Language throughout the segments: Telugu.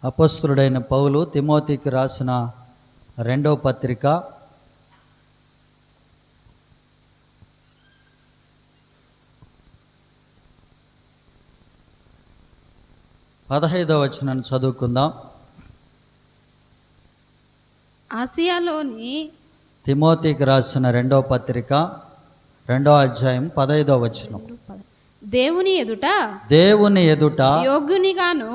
అపోస్తలుడైన పౌలు తిమోతికి రాసిన రెండవ పత్రిక 15వ వచనాన్ని చదువుకుందాం. ఆసియాలోని తిమోతికి రాసిన రెండవ పత్రిక 2వ అధ్యాయం 15వ వచనం. దేవుని ఎదుట యోగ్యునిగాను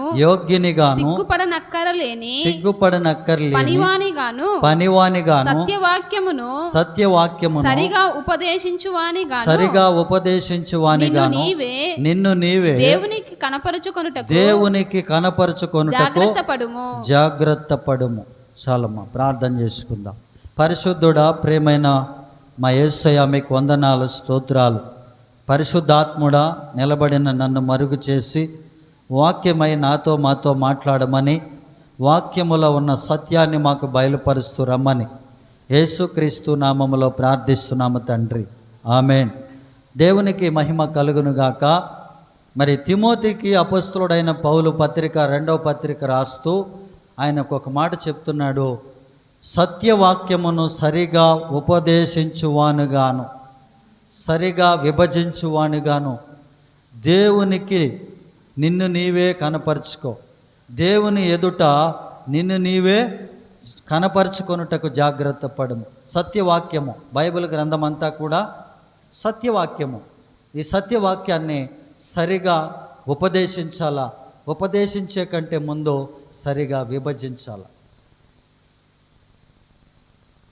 సిగ్గుపడనక్కరలేని పనివానిగాను సత్యవాక్యమును సరిగా ఉపదేశించువానిగాను నిన్ను నీవే దేవునికి కనపరుచుకొనుటకు జాగ్రత్త పడుము. చాలమ్మా, ప్రార్థన చేసుకుందాం. పరిశుద్ధుడా, ప్రేమైన మా యేసయ్య, మీకు వందనాలు, స్తోత్రాలు. పరిశుద్ధాత్ముడా, నిలబడిన నన్ను మరుగు చేసి వాక్యమై నాతో మాతో మాట్లాడమని, వాక్యములో ఉన్న సత్యాన్ని మాకు బయలుపరుస్తూ రమ్మని యేసుక్రీస్తు నామములో ప్రార్థిస్తున్నాము తండ్రి, ఆమేన్. దేవునికి మహిమ కలుగునుగాక. మరి తిమోతికి అపోస్తలుడైన పౌలు పత్రిక 2వ పత్రిక రాస్తూ ఆయనకు ఒక మాట చెప్తున్నాడు. సత్యవాక్యమును సరిగా ఉపదేశించువానుగాను, సరిగా విభజించువానుగాను దేవునికి నిన్ను నీవే కనపరుచుకో. దేవుని ఎదుట నిన్ను నీవే కనపరుచుకొనుటకు జాగ్రత్త పడము. సత్యవాక్యము, బైబిల్ గ్రంథం అంతా కూడా సత్యవాక్యము. ఈ సత్యవాక్యాన్ని సరిగా ఉపదేశించాలా, ఉపదేశించే కంటే ముందు సరిగా విభజించాలా.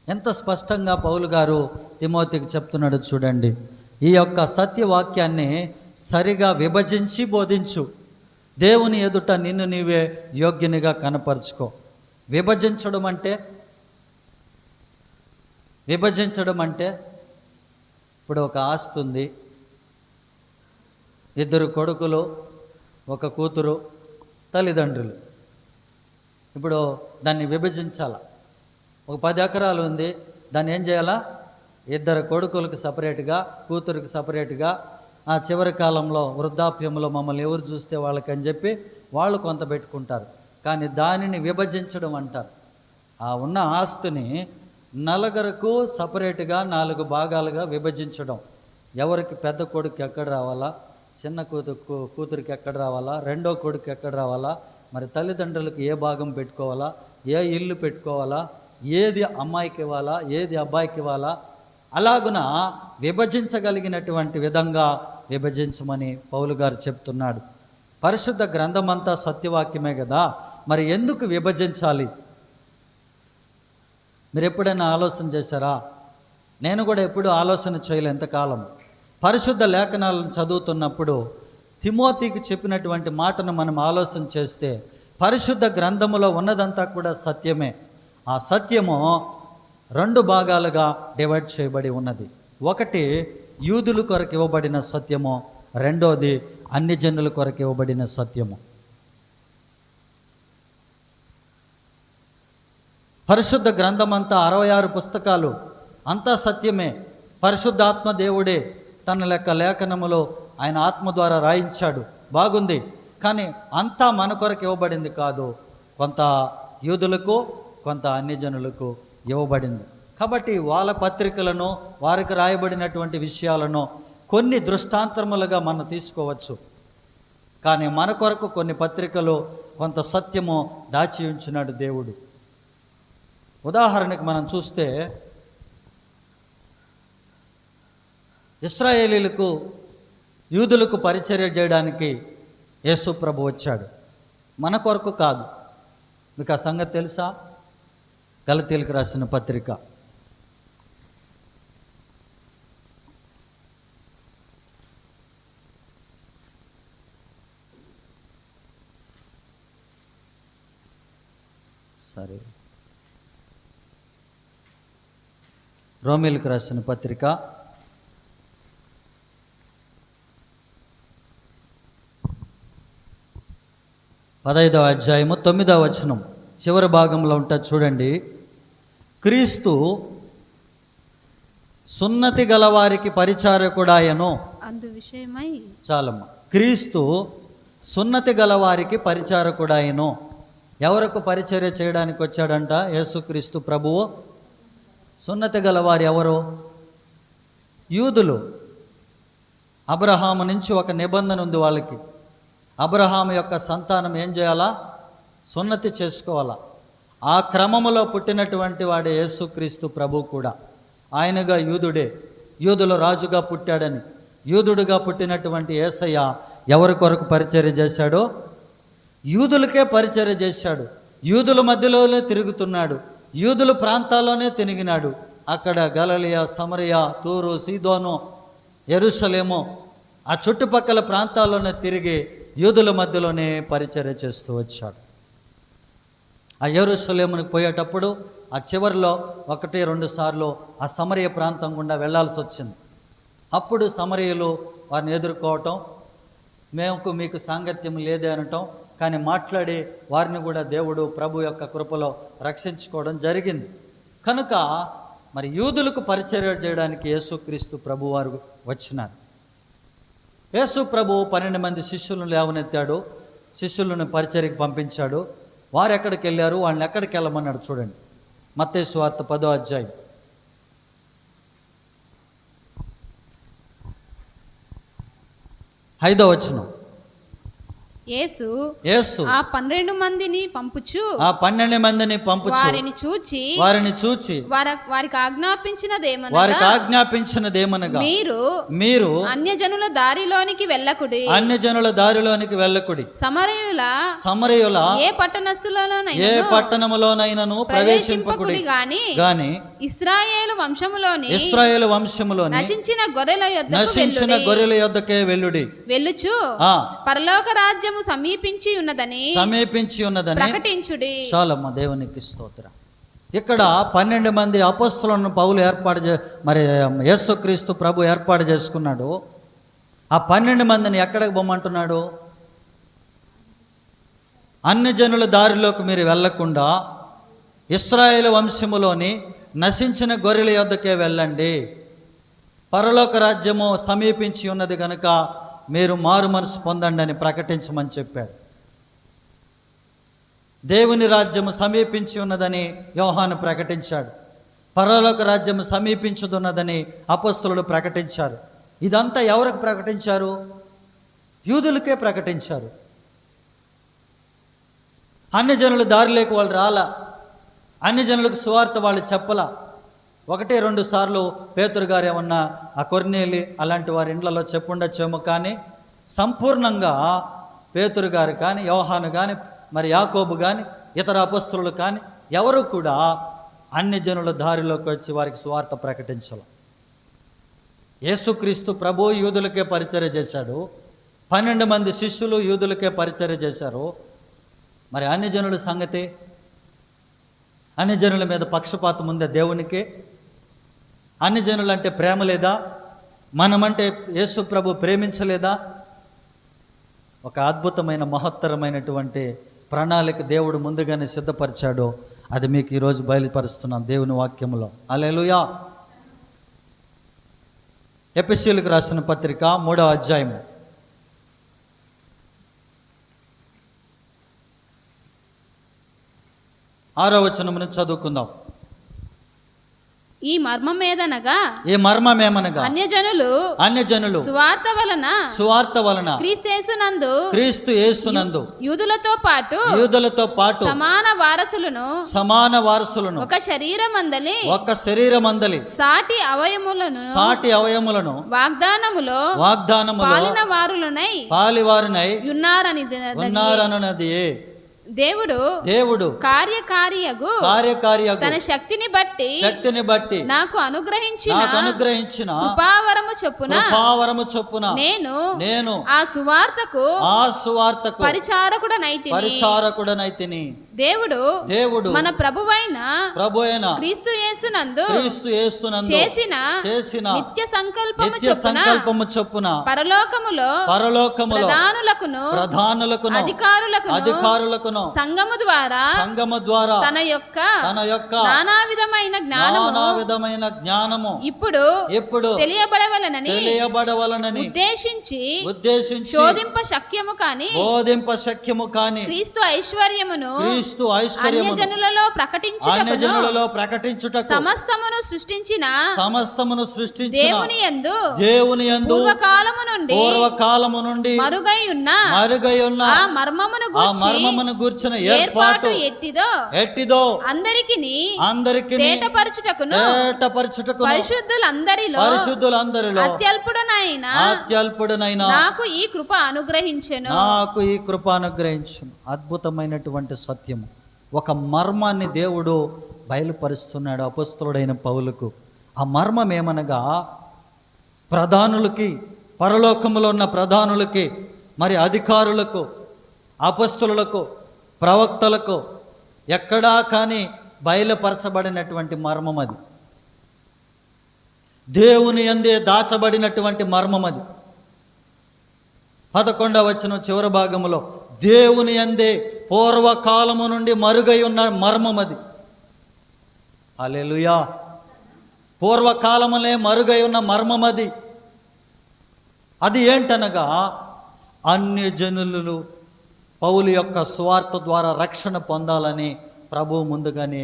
ఎంత స్పష్టంగా పౌలు గారు తిమోతికి చెప్తున్నాడు చూడండి. ఈ యొక్క సత్యవాక్యాన్ని సరిగా విభజించి బోధించు. దేవుని ఎదుట నిన్ను నీవే యోగ్యునిగా కనపరుచుకో. విభజించడం అంటే ఇప్పుడు ఒక ఆస్తి ఉంది, 2 కొడుకులు, 1 కూతురు, తల్లిదండ్రులు. ఇప్పుడు దాన్ని విభజించాల. ఒక 10 ఎకరాలు ఉంది, దాన్ని ఏం చేయాలా? 2 కొడుకులకు సపరేట్గా, కూతురికి సపరేట్గా, ఆ చివరి కాలంలో వృద్ధాప్యంలో మమ్మల్ని ఎవరు చూస్తే వాళ్ళకని చెప్పి వాళ్ళు కొంత పెట్టుకుంటారు. కానీ దానిని విభజించడం అంటారు. ఆ ఉన్న ఆస్తిని 4 సపరేట్గా 4 భాగాలుగా విభజించడం. ఎవరికి పెద్ద కొడుకు ఎక్కడ రావాలా, చిన్న కూతురికి ఎక్కడ రావాలా, రెండో కొడుకు ఎక్కడ రావాలా, మరి తల్లిదండ్రులకు ఏ భాగం పెట్టుకోవాలా, ఏ ఇల్లు పెట్టుకోవాలా, ఏది అమ్మాయికి ఇవ్వాలా, ఏది అబ్బాయికి ఇవ్వాలా, అలాగున విభజించగలిగినటువంటి విధంగా విభజించమని పౌలు గారు చెప్తున్నాడు. పరిశుద్ధ గ్రంథమంతా సత్యవాక్యమే కదా, మరి ఎందుకు విభజించాలి? మీరు ఎప్పుడైనా ఆలోచన చేశారా? నేను కూడా ఎప్పుడూ ఆలోచన చేయలే ఎంతకాలం. పరిశుద్ధ లేఖనాలను చదువుతున్నప్పుడు తిమోతికి చెప్పినటువంటి మాటను మనం ఆలోచన చేస్తే పరిశుద్ధ గ్రంథములో ఉన్నదంతా కూడా సత్యమే. ఆ సత్యము 2 భాగాలుగా డివైడ్ చేయబడి ఉన్నది. ఒకటి యూదుల కొరకు ఇవ్వబడిన సత్యము, రెండోది అన్ని జనుల కొరకు ఇవ్వబడిన సత్యము. పరిశుద్ధ గ్రంథమంతా 66 పుస్తకాలు అంతా సత్యమే. పరిశుద్ధాత్మ దేవుడే తన లేఖనములో ఆయన ఆత్మ ద్వారా రాయించాడు, బాగుంది. కానీ అంతా మన కొరకు ఇవ్వబడింది కాదు. కొంత యూదులకు, కొంత అన్ని జనులకు ఇవ్వబడింది. కాబట్టి వాళ్ళ పత్రికలను, వారికి రాయబడినటువంటి విషయాలను కొన్ని దృష్టాంతములుగా మనం తీసుకోవచ్చు. కానీ మన కొరకు కొన్ని పత్రికలు, కొంత సత్యము దాచి ఉంచినాడు దేవుడు. ఉదాహరణకు మనం చూస్తే ఇశ్రాయేలీలకు, యూదులకు పరిచర్య చేయడానికి యేసు ప్రభు వచ్చాడు, మన కొరకు కాదు. మీకు ఆ సంగతి తెలుసా? గలతీయులకు రాసిన పత్రిక 2వ రోమీయులకు రాసిన పత్రిక 15వ అధ్యాయము 9వ వచనం చివరి భాగంలో ఉంటుంది చూడండి. క్రీస్తు సున్నతి గలవారికి పరిచారకుడాయను. అందు విషయమై చాలమ్మ. క్రీస్తు సున్నతి గలవారికి పరిచారకుడాయను. ఎవరికి పరిచర్య చేయడానికి వచ్చాడంట యేసుక్రీస్తు ప్రభువు? సున్నతి గల వారు ఎవరు? యూదులు. అబ్రహాము నుంచి ఒక నిబంధన ఉంది వాళ్ళకి. అబ్రహాము యొక్క సంతానం ఏం చేయాలా? సున్నతి చేసుకోవాలా. ఆ క్రమములో పుట్టినటువంటి వాడే యేసుక్రీస్తు ప్రభు కూడా. ఆయనగా యూదుడే, యూదుల రాజుగా పుట్టాడని, యూదుడుగా పుట్టినటువంటి యేసయ్య ఎవరి కొరకు పరిచర్య చేశాడో? యూదులకే పరిచర్య చేశాడు. యూదుల మధ్యలోనే తిరుగుతున్నాడు, యూదుల ప్రాంతాల్లోనే తిరిగినాడు. అక్కడ గలిలయ, సమరయ, తూరు, సీదోను, యెరూషలేము ఆ చుట్టుపక్కల ప్రాంతాల్లోనే తిరిగి యూదుల మధ్యలోనే పరిచర్య చేస్తూ వచ్చాడు. ఆ యెరూషలేమునికి పోయేటప్పుడు ఆ చివరిలో 1-2 సార్లు ఆ సమరయ ప్రాంతం గుండా వెళ్ళాల్సి వచ్చింది. అప్పుడు సమరయులు వారిని ఎదుర్కోవటం, మీకు సాంగత్యం లేదే అనటం, కానీ మాట్లాడి వారిని కూడా దేవుడు ప్రభు యొక్క కృపలో రక్షించుకోవడం జరిగింది. కనుక మరి యూదులకు పరిచర్య చేయడానికి యేసుక్రీస్తు ప్రభు వారు వచ్చినారు. యేసు ప్రభు 12 మంది శిష్యులను లేవనెత్తాడు, శిష్యులను పరిచర్యకి పంపించాడు. వారు ఎక్కడికి వెళ్ళారు, వాళ్ళని ఎక్కడికి వెళ్ళమన్నాడు చూడండి. మత్తయి సువార్త 10వ అధ్యాయం 5వ వచనం. యేసు ఆ 12 మందిని పంపుచు వారిని చూచి వారికి ఆజ్ఞాపించినదేమనగా మీరు అన్యజనుల దారిలోనికి వెళ్ళకుడి. సమరయుల ఏ పట్టణములోనైనను ప్రవేశింపకుడి గాని ఇశ్రాయేలు వంశములోని నశించిన గొర్రెల యొద్దకే వెళ్ళుచు పరలోక రాజ్యము సమీపించి ఉన్నదని ప్రకటించుడి. చాలమ్మ, దేవునికి స్తోత్రం. ఇక్కడ 12 మంది అపోస్తలులను పౌలు మరి యేసుక్రీస్తు ప్రభు ఏర్పాటు చేసుకున్నాడు. ఆ 12 మందిని ఎక్కడికి పొమ్మంటున్నాడు? అన్ని జనుల దారిలోకి మీరు వెళ్లకుండా ఇశ్రాయేలు వంశములోని నశించిన గొర్రెల యొద్దకే వెళ్ళండి. పరలోక రాజ్యము సమీపించి ఉన్నది కనుక మీరు మారు మనసు పొందండి అని ప్రకటించమని చెప్పాడు. దేవుని రాజ్యము సమీపించి ఉన్నదని యోహాను ప్రకటించాడు. పరలోక రాజ్యము సమీపించుతున్నదని అపోస్తలులు ప్రకటించారు. ఇదంతా ఎవరికి ప్రకటించారు? యూదులకే ప్రకటించారు. అన్ని జనుల దారిలోకి వాళ్ళు రాలా, అన్ని జనులకు సువార్త వాళ్ళు చెప్పలా. 1-2 సార్లు పేతురు గారు ఏమన్నా ఆ కొర్నేలి అలాంటి వారి ఇండ్లలో చెప్పుండొచ్చేమో, కానీ సంపూర్ణంగా పేతురు గారు కానీ, యోహాను కానీ, మరి యాకోబు కానీ, ఇతర అపోస్తలులు కానీ ఎవరు కూడా అన్ని జనుల దారిలోకి వచ్చి వారికి సువార్త ప్రకటించాలి. యేసుక్రీస్తు ప్రభు యూదులకే పరిచర్య చేశాడు. 12 మంది శిష్యులు యూదులకే పరిచర్య చేశారు. మరి అన్ని జనుల సంగతి? అన్ని జనుల మీద పక్షపాతం ఉందా దేవునికి? అన్ని జనులంటే ప్రేమ లేదా? మనమంటే యేసు ప్రభు ప్రేమించలేదా? ఒక అద్భుతమైన మహత్తరమైనటువంటి ప్రణాళిక దేవుడు ముందుగానే సిద్ధపరిచాడు. అది మీకు ఈరోజు బయలుపరుస్తున్నాం దేవుని వాక్యములో. హల్లెలూయా. ఎఫెసీయులకు రాసిన పత్రిక 3వ అధ్యాయము 6వ వచనమును చదువుకుందాం. ఈ మర్మమేదనగా అన్యజనులు సువార్త వలన క్రీస్తు యేసునందు యూదులతో పాటు సమాన వారసులను ఒక శరీరమందలి సాటి అవయములను వాగ్దానములో పాలివారునై ఉన్నారన్నది దేవుడు కార్యకారియగు తన శక్తిని బట్టి నాకు అనుగ్రహించిన కృపావరము చొప్పున నేను ఆ సువార్తకు పరిచారకుడనైతిని. దేవుడు మన ప్రభువైన క్రీస్తు యేసునందు చేసిన నిత్య సంకల్పము చొప్పున పరలోకములో ప్రధానులకును అధికారులకును బయలుపరచును. సంఘము ద్వారా తన యొక్క నానా విధమైన జ్ఞానము ఇప్పుడు తెలియబడవలనని ఉద్దేశించి శోధింప శక్యము కాని క్రీస్తు ఐశ్వర్యమును అన్యజనులలో ప్రకటించుటకు సమస్తమును సృష్టించిన దేవుని యందు పూర్వకాలము నుండి మరుగై ఉన్న ఆ మర్మమును గూర్చిన ఏర్పాటు ఎట్టిదో అందరికి తేటపరచుటకును పరిశుద్ధులందరిలో అత్యల్పుడనైన నాకు ఈ కృప అనుగ్రహించెను. అద్భుతమైనటువంటి సత్యము. ఒక మర్మాన్ని దేవుడు బయలుపరుస్తున్నాడు అపొస్తలుడైన పౌలుకు. ఆ మర్మం ఏమనగా, ప్రధానులకి, పరలోకములో ఉన్న ప్రధానులకి, మరి అధికారులకు, అపొస్తలులకు, ప్రవక్తలకు ఎక్కడా కానీ బయలుపరచబడినటువంటి మర్మం అది. దేవుని యందే దాచబడినటువంటి మర్మం అది. 11వ వచనం చివరి భాగములో దేవుని యందే పూర్వకాలము నుండి మరుగై ఉన్న మర్మం అది. హల్లెలూయా. పూర్వకాలములే మరుగై ఉన్న మర్మం అది. అది ఏంటనగా, అన్యజనులు పౌలు యొక్క సువార్త ద్వారా రక్షణ పొందాలని ప్రభువు ముందుగానే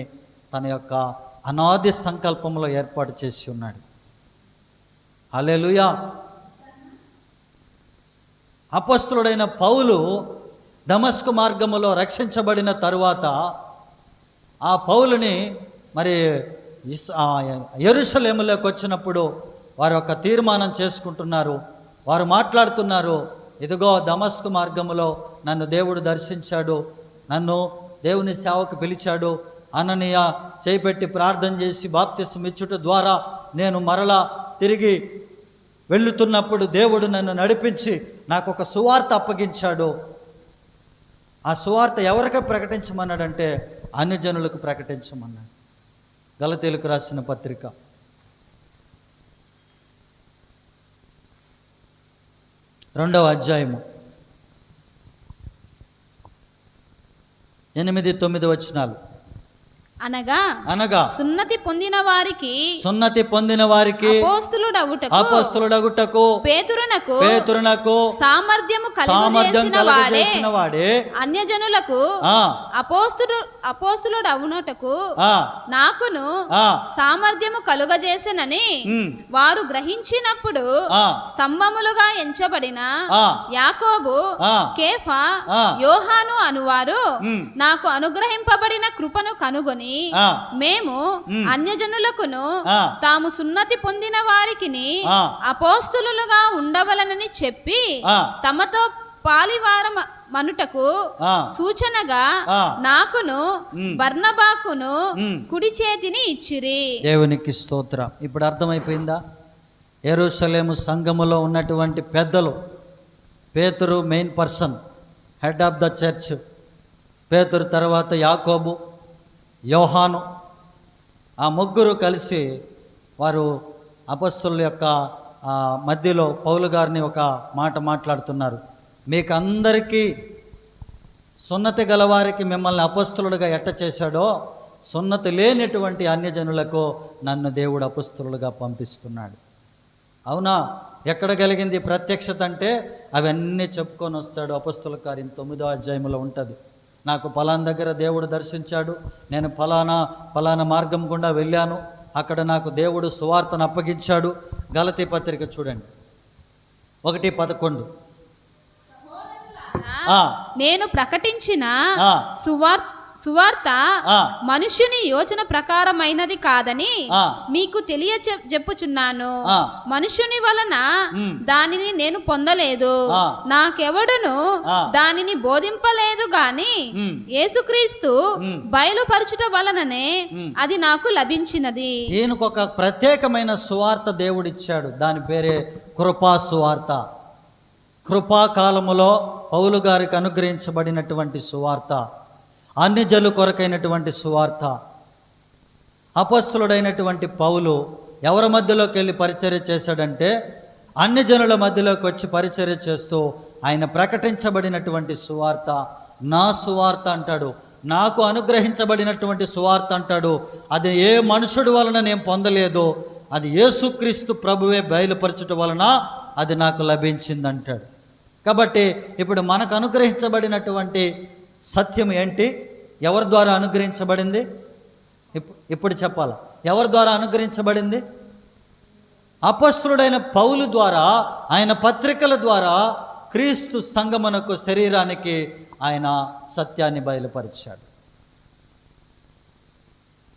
తన యొక్క అనాది సంకల్పంలో ఏర్పాటు చేసి ఉన్నాడు. హల్లెలూయా. అపొస్తలుడైన పౌలు దమస్కు మార్గములో రక్షించబడిన తరువాత ఆ పౌలుని మరి యెరూషలేములోకి వచ్చినప్పుడు వారు ఒక తీర్మానం చేసుకుంటున్నారు. వారు మాట్లాడుతున్నారు, ఇదిగో దమస్కు మార్గములో నన్ను దేవుడు దర్శించాడు, నన్ను దేవుని సేవకు పిలిచాడు. అననీయ చేపెట్టి ప్రార్థన చేసి బాప్తిసం ఇచ్చుట ద్వారా నేను మరలా తిరిగి వెళుతున్నప్పుడు దేవుడు నన్ను నడిపించి నాకు ఒక సువార్త అప్పగించాడు. ఆ సువార్త ఎవరికి ప్రకటించమన్నాడంటే అన్యజనులకు ప్రకటించమన్నాడు. గలతీయులకు రాసిన పత్రిక 2వ అధ్యాయము 8-9 వచనాలు. అనగా సున్నతి పొందిన వారికి అపోస్తలుడగుటకు పేతురునకు సామర్థ్యం కలుగజేసిన వాడే అన్యజనులకు అపోస్తలుడవునటకు నాకును సామర్థ్యము కలుగజేసెనని వారు గ్రహించినప్పుడు స్తంభములుగా ఎంచబడిన యాకోబు, కేఫా, యోహాను అనువారు నాకు అనుగ్రహింపబడిన కృపను కనుగొని మేము అన్యజనులకును తాము సున్నతి పొందిన వారికిని అపోస్తలులుగా ఉండవలనని చెప్పి తమతో పాలివారమనుటకు సూచనగా నాకును బర్నబాకును కుడి చేతిని ఇచ్చిరి. దేవునికి స్తోత్రం. ఇప్పుడు అర్థమైపోయిందా? యెరూషలేము సంఘములో ఉన్నటువంటి పెద్దలు, పేతురు main person, head of the church. పేతురు తర్వాత యాకోబు, యోహాను, ఆ ముగ్గురు కలిసి వారు అపొస్తలుల యొక్క మధ్యలో పౌలు గారిని ఒక మాట మాట్లాడుతున్నారు. మీకు అందరికీ సున్నతి గలవారికి మిమ్మల్ని అపొస్తలులుగా ఎట్ట చేశాడో, సున్నతి లేనటువంటి అన్యజనులకు నన్ను దేవుడు అపొస్తలులుగా పంపిస్తున్నాడు. అవునా? ఎక్కడ కలిగింది ప్రత్యక్షత అంటే అవన్నీ చెప్పుకొని వస్తాడు. అపొస్తలుల కార్యం 9వ అధ్యాయంలో ఉంటుంది. నాకు ఫలానా దగ్గర దేవుడు దర్శించాడు, నేను ఫలానా మార్గం గుండా వెళ్ళాను, అక్కడ నాకు దేవుడు సువార్తను అప్పగించాడు. గలతీ పత్రిక చూడండి 1:11. నేను ప్రకటించిన సువార్త మనుష్యుని యోచన ప్రకారమైనది కాదని మీకు చెప్పుచున్నాను. మనుష్యుని వలన దానిని నేను పొందలేదు, నాకెవడును దానిని బోధింపలేదు గాని యేసుక్రీస్తు బయలుపరచుట వలననే అది నాకు లభించినది. ఈయనకు ఒక ప్రత్యేకమైన సువార్త దేవుడిచ్చాడు. దాని పేరే కృపా సువార్త. కృపాకాలములో పౌలు గారికి అనుగ్రహించబడినటువంటి సువార్త, అన్యజనుల కొరకైనటువంటి సువార్త. అపొస్తలుడైనటువంటి పౌలు ఎవరి మధ్యలోకి వెళ్ళి పరిచర్య చేశాడంటే అన్యజనుల మధ్యలోకి వచ్చి పరిచర్య చేస్తూ ఆయన ప్రకటించబడినటువంటి సువార్త నా సువార్త అంటాడు, నాకు అనుగ్రహించబడినటువంటి సువార్త అంటాడు. అది ఏ మనుషుడి వలన నేను పొందలేదు, అది యేసుక్రీస్తు ప్రభువే బయలుపరచుట వలన అది నాకు లభించింది అంటాడు. కాబట్టి ఇప్పుడు మనకు అనుగ్రహించబడినటువంటి సత్యం ఏంటి? ఎవరి ద్వారా అనుగ్రహించబడింది? ఇప్పుడు చెప్పాలా, ఎవరి ద్వారా అనుగ్రహించబడింది? అపొస్తలుడైన పౌలు ద్వారా, ఆయన పత్రికల ద్వారా క్రీస్తు సంగమునకు, శరీరానికి ఆయన సత్యాన్ని బయలుపరిచాడు.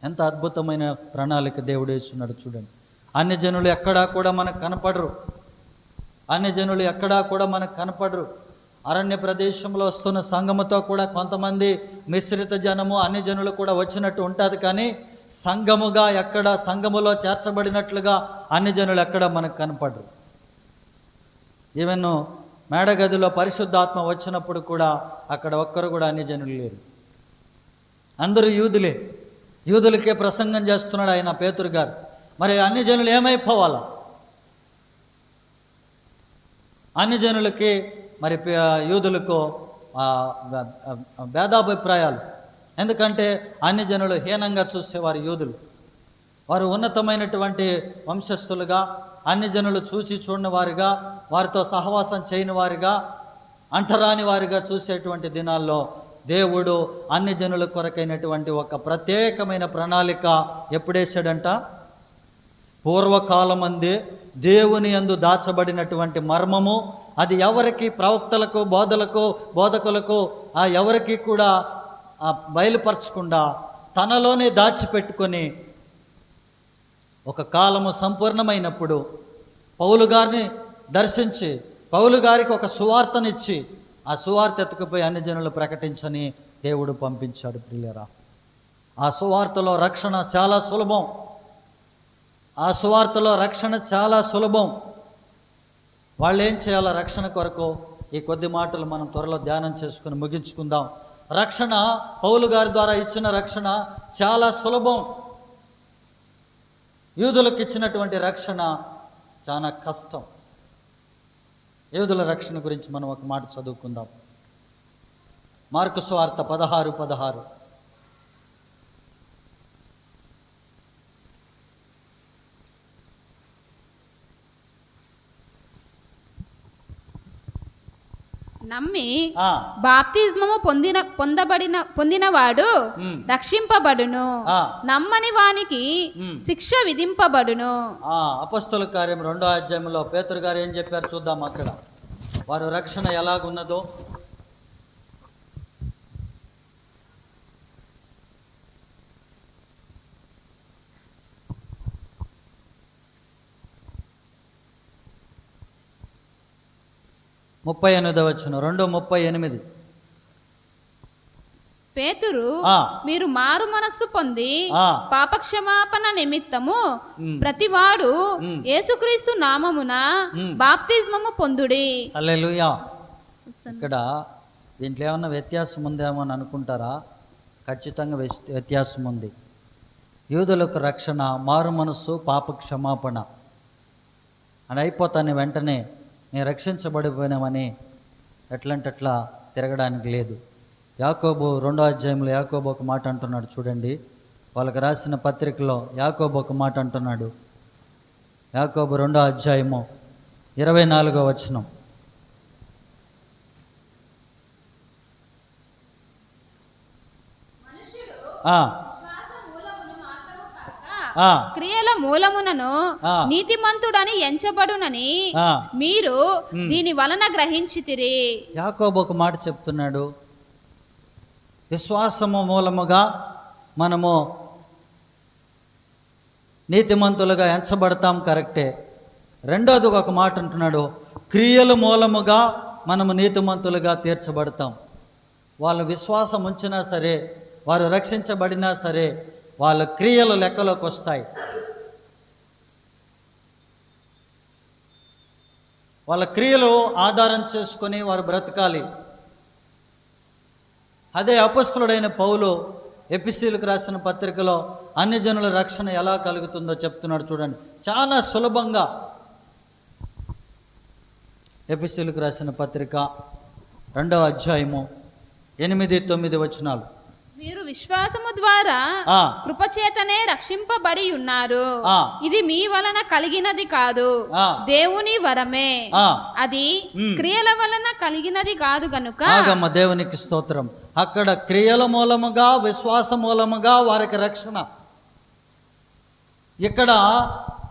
ఎంత అద్భుతమైన ప్రణాళిక దేవుడు వేస్తున్నాడు చూడండి. అన్య జనులు ఎక్కడా కూడా మనకు కనపడరు, అన్య జనులు ఎక్కడా కూడా మనకు కనపడరు. అరణ్య ప్రదేశంలో వస్తున్న సంఘముతో కూడా కొంతమంది మిశ్రిత జనము, అన్య జనులు కూడా వచ్చినట్టు ఉంటుంది, కానీ సంఘముగా ఎక్కడ, సంఘములో చేర్చబడినట్లుగా అన్య జనులు ఎక్కడ మనకు కనపడరు. ఈవెన్ మేడగదిలో పరిశుద్ధాత్మ వచ్చినప్పుడు కూడా అక్కడ ఒక్కరు కూడా అన్య జనులు లేరు, అందరూ యూదులే. యూదులకే ప్రసంగం చేస్తున్నాడు ఆయన పేతురు గారు. మరి అన్య జనులు ఏమైపోవాలా? అన్య జనులకి మరి యూదులకు భేదాభిప్రాయాలు. ఎందుకంటే అన్య జనులు హీనంగా చూసేవారు యూదులు. వారు ఉన్నతమైనటువంటి వంశస్థులుగా, అన్య జనులు చూచి చూడని వారిగా, వారితో సహవాసం చేయని వారిగా, అంటరాని వారిగా చూసేటువంటి దినాల్లో దేవుడు అన్య జనుల కొరకైనటువంటి ఒక ప్రత్యేకమైన ప్రణాళిక ఎప్పుడేసాడంట? పూర్వకాలమందే దేవుని యందు దాచబడినటువంటి మర్మము, అది ఎవరికి, ప్రవక్తలకు, బోధకులకు ఎవరికి కూడా బయలుపరచకుండా తనలోనే దాచిపెట్టుకొని ఒక కాలము సంపూర్ణమైనప్పుడు పౌలు గారిని దర్శించి, పౌలు గారికి ఒక సువార్తనిచ్చి ఆ సువార్త ఎత్తుకుపోయి అన్ని జనులు ప్రకటించని దేవుడు పంపించాడు. ప్రియులారా, ఆ సువార్తలో రక్షణ చాలా సులభం. ఆ సువార్తలో రక్షణ చాలా సులభం. వాళ్ళు ఏం చేయాలో రక్షణ కొరకు ఈ కొద్ది మాటలు మనం త్వరలో ధ్యానం చేసుకుని ముగించుకుందాం. రక్షణ, పౌలు గారి ద్వారా ఇచ్చిన రక్షణ చాలా సులభం. యూదులకు ఇచ్చినటువంటి రక్షణ చాలా కష్టం. యూదుల రక్షణ గురించి మనం ఒక మాట చదువుకుందాం. మార్కు సువార్త 16:16. నమ్మి బాప్తిస్మము పొందినవాడు రక్షింపబడును, నమ్మని వానికి శిక్ష విధింపబడును. అపొస్తలుల కార్యం 2వ అధ్యాయంలో పేతురు గారు ఏం చెప్పారు చూద్దాం. అక్కడ వారు రక్షణ ఎలాగున్నదో. ముప్పై 2:38. పేతురు, మీరు మారు మనస్సు పొంది పాపక్షమాపణ నిమిత్తము ప్రతివాడు యేసుక్రీస్తు నామమున బాప్తిస్మము పొందుడి. హల్లెలూయా. ఇక్కడ దీంట్లో ఏమన్నా వ్యత్యాసం ఉందేమో అని అనుకుంటారా? ఖచ్చితంగా వ్యత్యాసం ఉంది. యూదులకు రక్షణ మారు మనస్సు, పాపక్షమాపణ అని అయిపోతాను వెంటనే నేను రక్షించబడిపోయినామని ఎట్లంటే అట్లా తిరగడానికి లేదు. యాకోబు 2వ అధ్యాయంలో యాకోబు ఒక మాట అంటున్నాడు చూడండి. వాళ్ళకి రాసిన పత్రికలో యాకోబు ఒక మాట అంటున్నాడు. యాకోబు 2వ అధ్యాయము 24వ వచనం. క్రియల మూలమునను నీతిమంతుడని ఎంచబడునని మీరు దీని వలన గ్రహించితిరి. యాకోబు ఒక మాట చెప్తున్నాడు. విశ్వాసము మూలముగా మనము నీతిమంతులుగా ఎంచబడతాం, కరెక్టే. రెండోది ఒక మాట అంటున్నాడు, క్రియల మూలముగా మనము నీతిమంతులుగా తీర్చబడతాం. వాళ్ళు విశ్వాసం ఉంచినా సరే, వారు రక్షించబడినా సరే, వాళ్ళ క్రియలు లెక్కలోకి వస్తాయి. వాళ్ళ క్రియలు ఆధారం చేసుకొని వారు బ్రతకాలి. అదే అపొస్తలుడైన పౌలు ఎఫెసీయులకు రాసిన పత్రికలో అన్ని జనుల రక్షణ ఎలా కలుగుతుందో చెప్తున్నాడు చూడండి, చాలా సులభంగా. ఎఫెసీయులకు రాసిన పత్రిక 2వ అధ్యాయము 8, 9 వచనాలు. మీరు విశ్వాసము ద్వారా కృపచేతనే రక్షింపబడి ఉన్నారు. ఇది మీ వలన కలిగినది కాదు, దేవుని వరమే. అది క్రియల వలన కలిగినది కాదు గనుక. దేవునికి స్తోత్రం. అక్కడ క్రియల మూలముగా, విశ్వాస మూలముగా వారికి రక్షణ. ఇక్కడ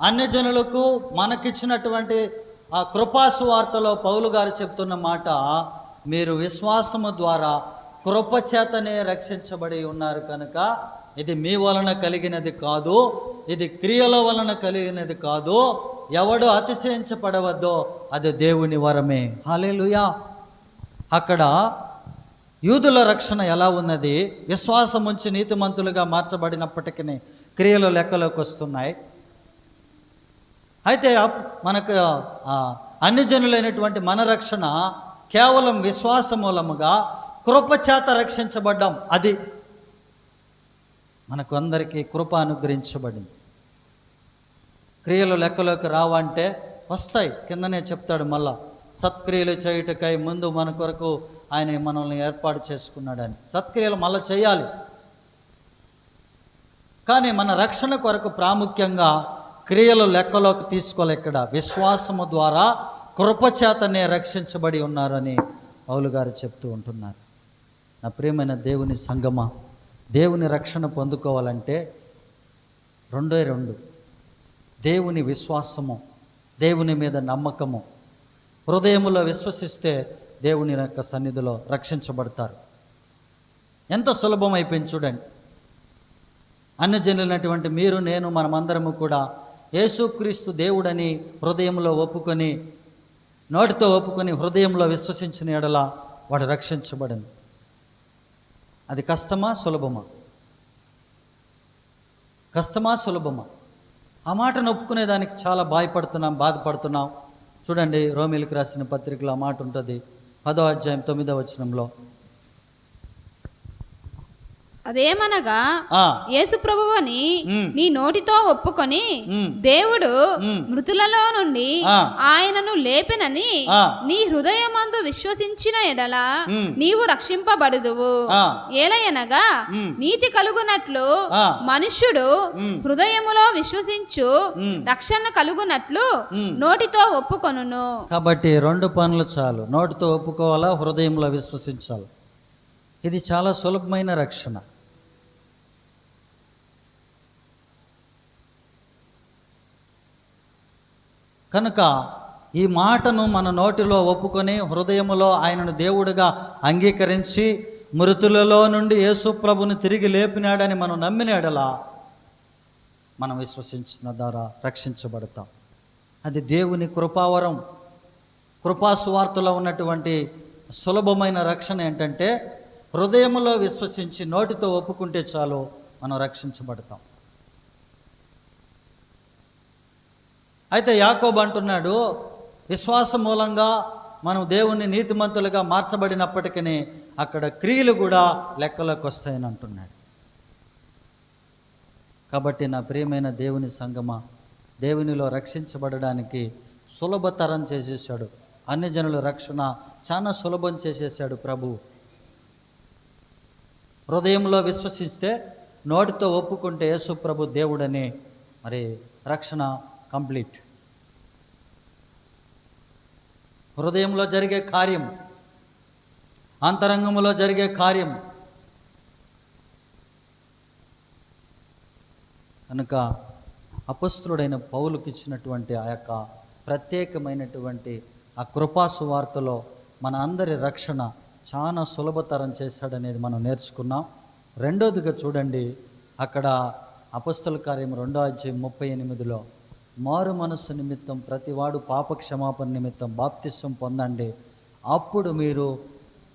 అన్ని జనులకు మనకిచ్చినటువంటి ఆ కృపాసువార్తలో పౌలు గారు చెప్తున్న మాట, మీరు విశ్వాసము ద్వారా కృపచేతనే రక్షించబడి ఉన్నారు కనుక ఇది మీ వలన కలిగినది కాదు, ఇది క్రియల వలన కలిగినది కాదు, ఎవడు అతిశయించబడవద్దో అది దేవుని వరమే. హల్లెలూయా. అక్కడ యూదుల రక్షణ ఎలా ఉన్నది? విశ్వాసం ఉంచి నీతిమంతులుగా మార్చబడినప్పటికీ క్రియలు లెక్కలోకి వస్తున్నాయి. అయితే మనకు అన్ని జనులైనటువంటి మన రక్షణ కేవలం విశ్వాస మూలముగా కృపచేత రక్షించబడ్డాం. అది మనకు అందరికీ కృప అనుగ్రహించబడింది. క్రియలు లెక్కలోకి రావంటే వస్తాయి. కిందనే చెప్తాడు, మళ్ళా సత్క్రియలు చేయుటకై ముందు మన కొరకు ఆయన మనల్ని ఏర్పాటు చేసుకున్నాడని. సత్క్రియలు మళ్ళీ చేయాలి, కానీ మన రక్షణ కొరకు ప్రాముఖ్యంగా క్రియలు లెక్కలోకి తీసుకోవాలి. ఇక్కడ విశ్వాసము ద్వారా కృపచేతనే రక్షించబడి ఉన్నారని పౌలు గారు చెప్తూ ఉంటున్నారు. నా ప్రియమైన దేవుని సంగమా, దేవుని రక్షణ పొందుకోవాలంటే 2 దేవుని విశ్వాసము, దేవుని మీద నమ్మకము. హృదయములో విశ్వసిస్తే దేవుని యొక్క సన్నిధిలో రక్షించబడతారు. ఎంత సులభమైపోయింది చూడండి. అన్ని జనులైనటువంటి మీరు, నేను, మనమందరము కూడా యేసుక్రీస్తు దేవుడని హృదయంలో ఒప్పుకొని, నోటితో ఒప్పుకొని, హృదయంలో విశ్వసించిన ఎడల వాడు రక్షించబడను. అది కష్టమా సులభమా? కష్టమా సులభమా? ఆ మాటను ఒప్పుకునేదానికి చాలా బాధపడుతున్నాం. చూడండి, రోమీలకు రాసిన పత్రికలో ఆ మాట ఉంటుంది, 10వ అధ్యాయం 9వ వచనంలో. అదేమనగా యేసు ప్రభువుని నీ నోటితో ఒప్పుకొని దేవుడు మృతులలో నుండి ఆయనను లేపెనని నీ హృదయమందు విశ్వసించిన ఎడల నీవు రక్షింపబడుదువు. ఏలయనగా నీతి కలుగునట్లు మనుష్యుడు హృదయములో విశ్వసించు రక్షణ కలుగునట్లు నోటితో ఒప్పుకొనును. కాబట్టి 2 పనులు చాలు. నోటితో ఒప్పుకోవాలా, హృదయంలో విశ్వసించాలి. ఇది చాలా సులభమైన రక్షణ. కనుక ఈ మాటను మన నోటిలో ఒప్పుకొని హృదయములో ఆయనను దేవుడిగా అంగీకరించి మృతులలో నుండి యేసు ప్రభుని తిరిగి లేపినాడని మనం నమ్మిన ఎడలా మనం విశ్వసించిన ద్వారా రక్షించబడతాం. అది దేవుని కృపావరం. కృపాసువార్తలో ఉన్నటువంటి సులభమైన రక్షణ ఏంటంటే హృదయములో విశ్వసించి నోటితో ఒప్పుకుంటే చాలు, మనం రక్షించబడతాం. అయితే యాకోబు అంటున్నాడు, విశ్వాసం మూలంగా మనం దేవుని నీతిమంతులుగా మార్చబడినప్పటికీ అక్కడ క్రియలు కూడా లెక్కలోకి వస్తాయని అంటున్నాడు. కాబట్టి నా ప్రియమైన దేవుని సంగమా, దేవునిలో రక్షించబడడానికి సులభతరం చేసేసాడు. అన్ని జనుల రక్షణ చాలా సులభం చేసేసాడు ప్రభు. హృదయంలో విశ్వసిస్తే, నోటితో ఒప్పుకుంటే యేసు ప్రభు దేవుడని, మరి రక్షణ కంప్లీట్. హృదయంలో జరిగే కార్యం, అంతరంగంలో జరిగే కార్యం. కనుక అపొస్తలుడైన పౌలుకి ఇచ్చినటువంటి ఆ యొక్క ప్రత్యేకమైనటువంటి ఆ కృపాసువార్తలో మన అందరి రక్షణ చాలా సులభతరం చేశాడనేది మనం నేర్చుకున్నాం. రెండోదిగా చూడండి, అక్కడ అపొస్తల కార్యం 2వ అధ్యాయం 38లో మారు మనస్సు నిమిత్తం ప్రతివాడు పాప క్షమాపణ నిమిత్తం బాప్తిస్వం పొందండి,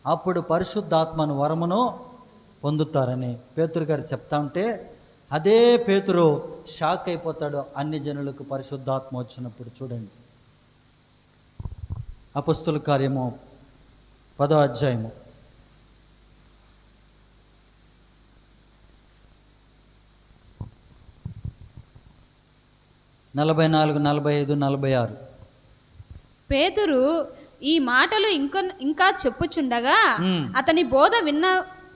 అప్పుడు పరిశుద్ధాత్మను వరమును పొందుతారని పేతురు గారు చెప్తా ఉంటే, అదే పేతురు షాక్ అయిపోతాడు అన్ని జనులకు పరిశుద్ధాత్మ వచ్చినప్పుడు. చూడండి, అపొస్తల కార్యము 10వ అధ్యాయము 44, 45, 46. పేతురు ఈ మాటలు ఇంకా చెప్పుచుండగా అతని బోధ విన్న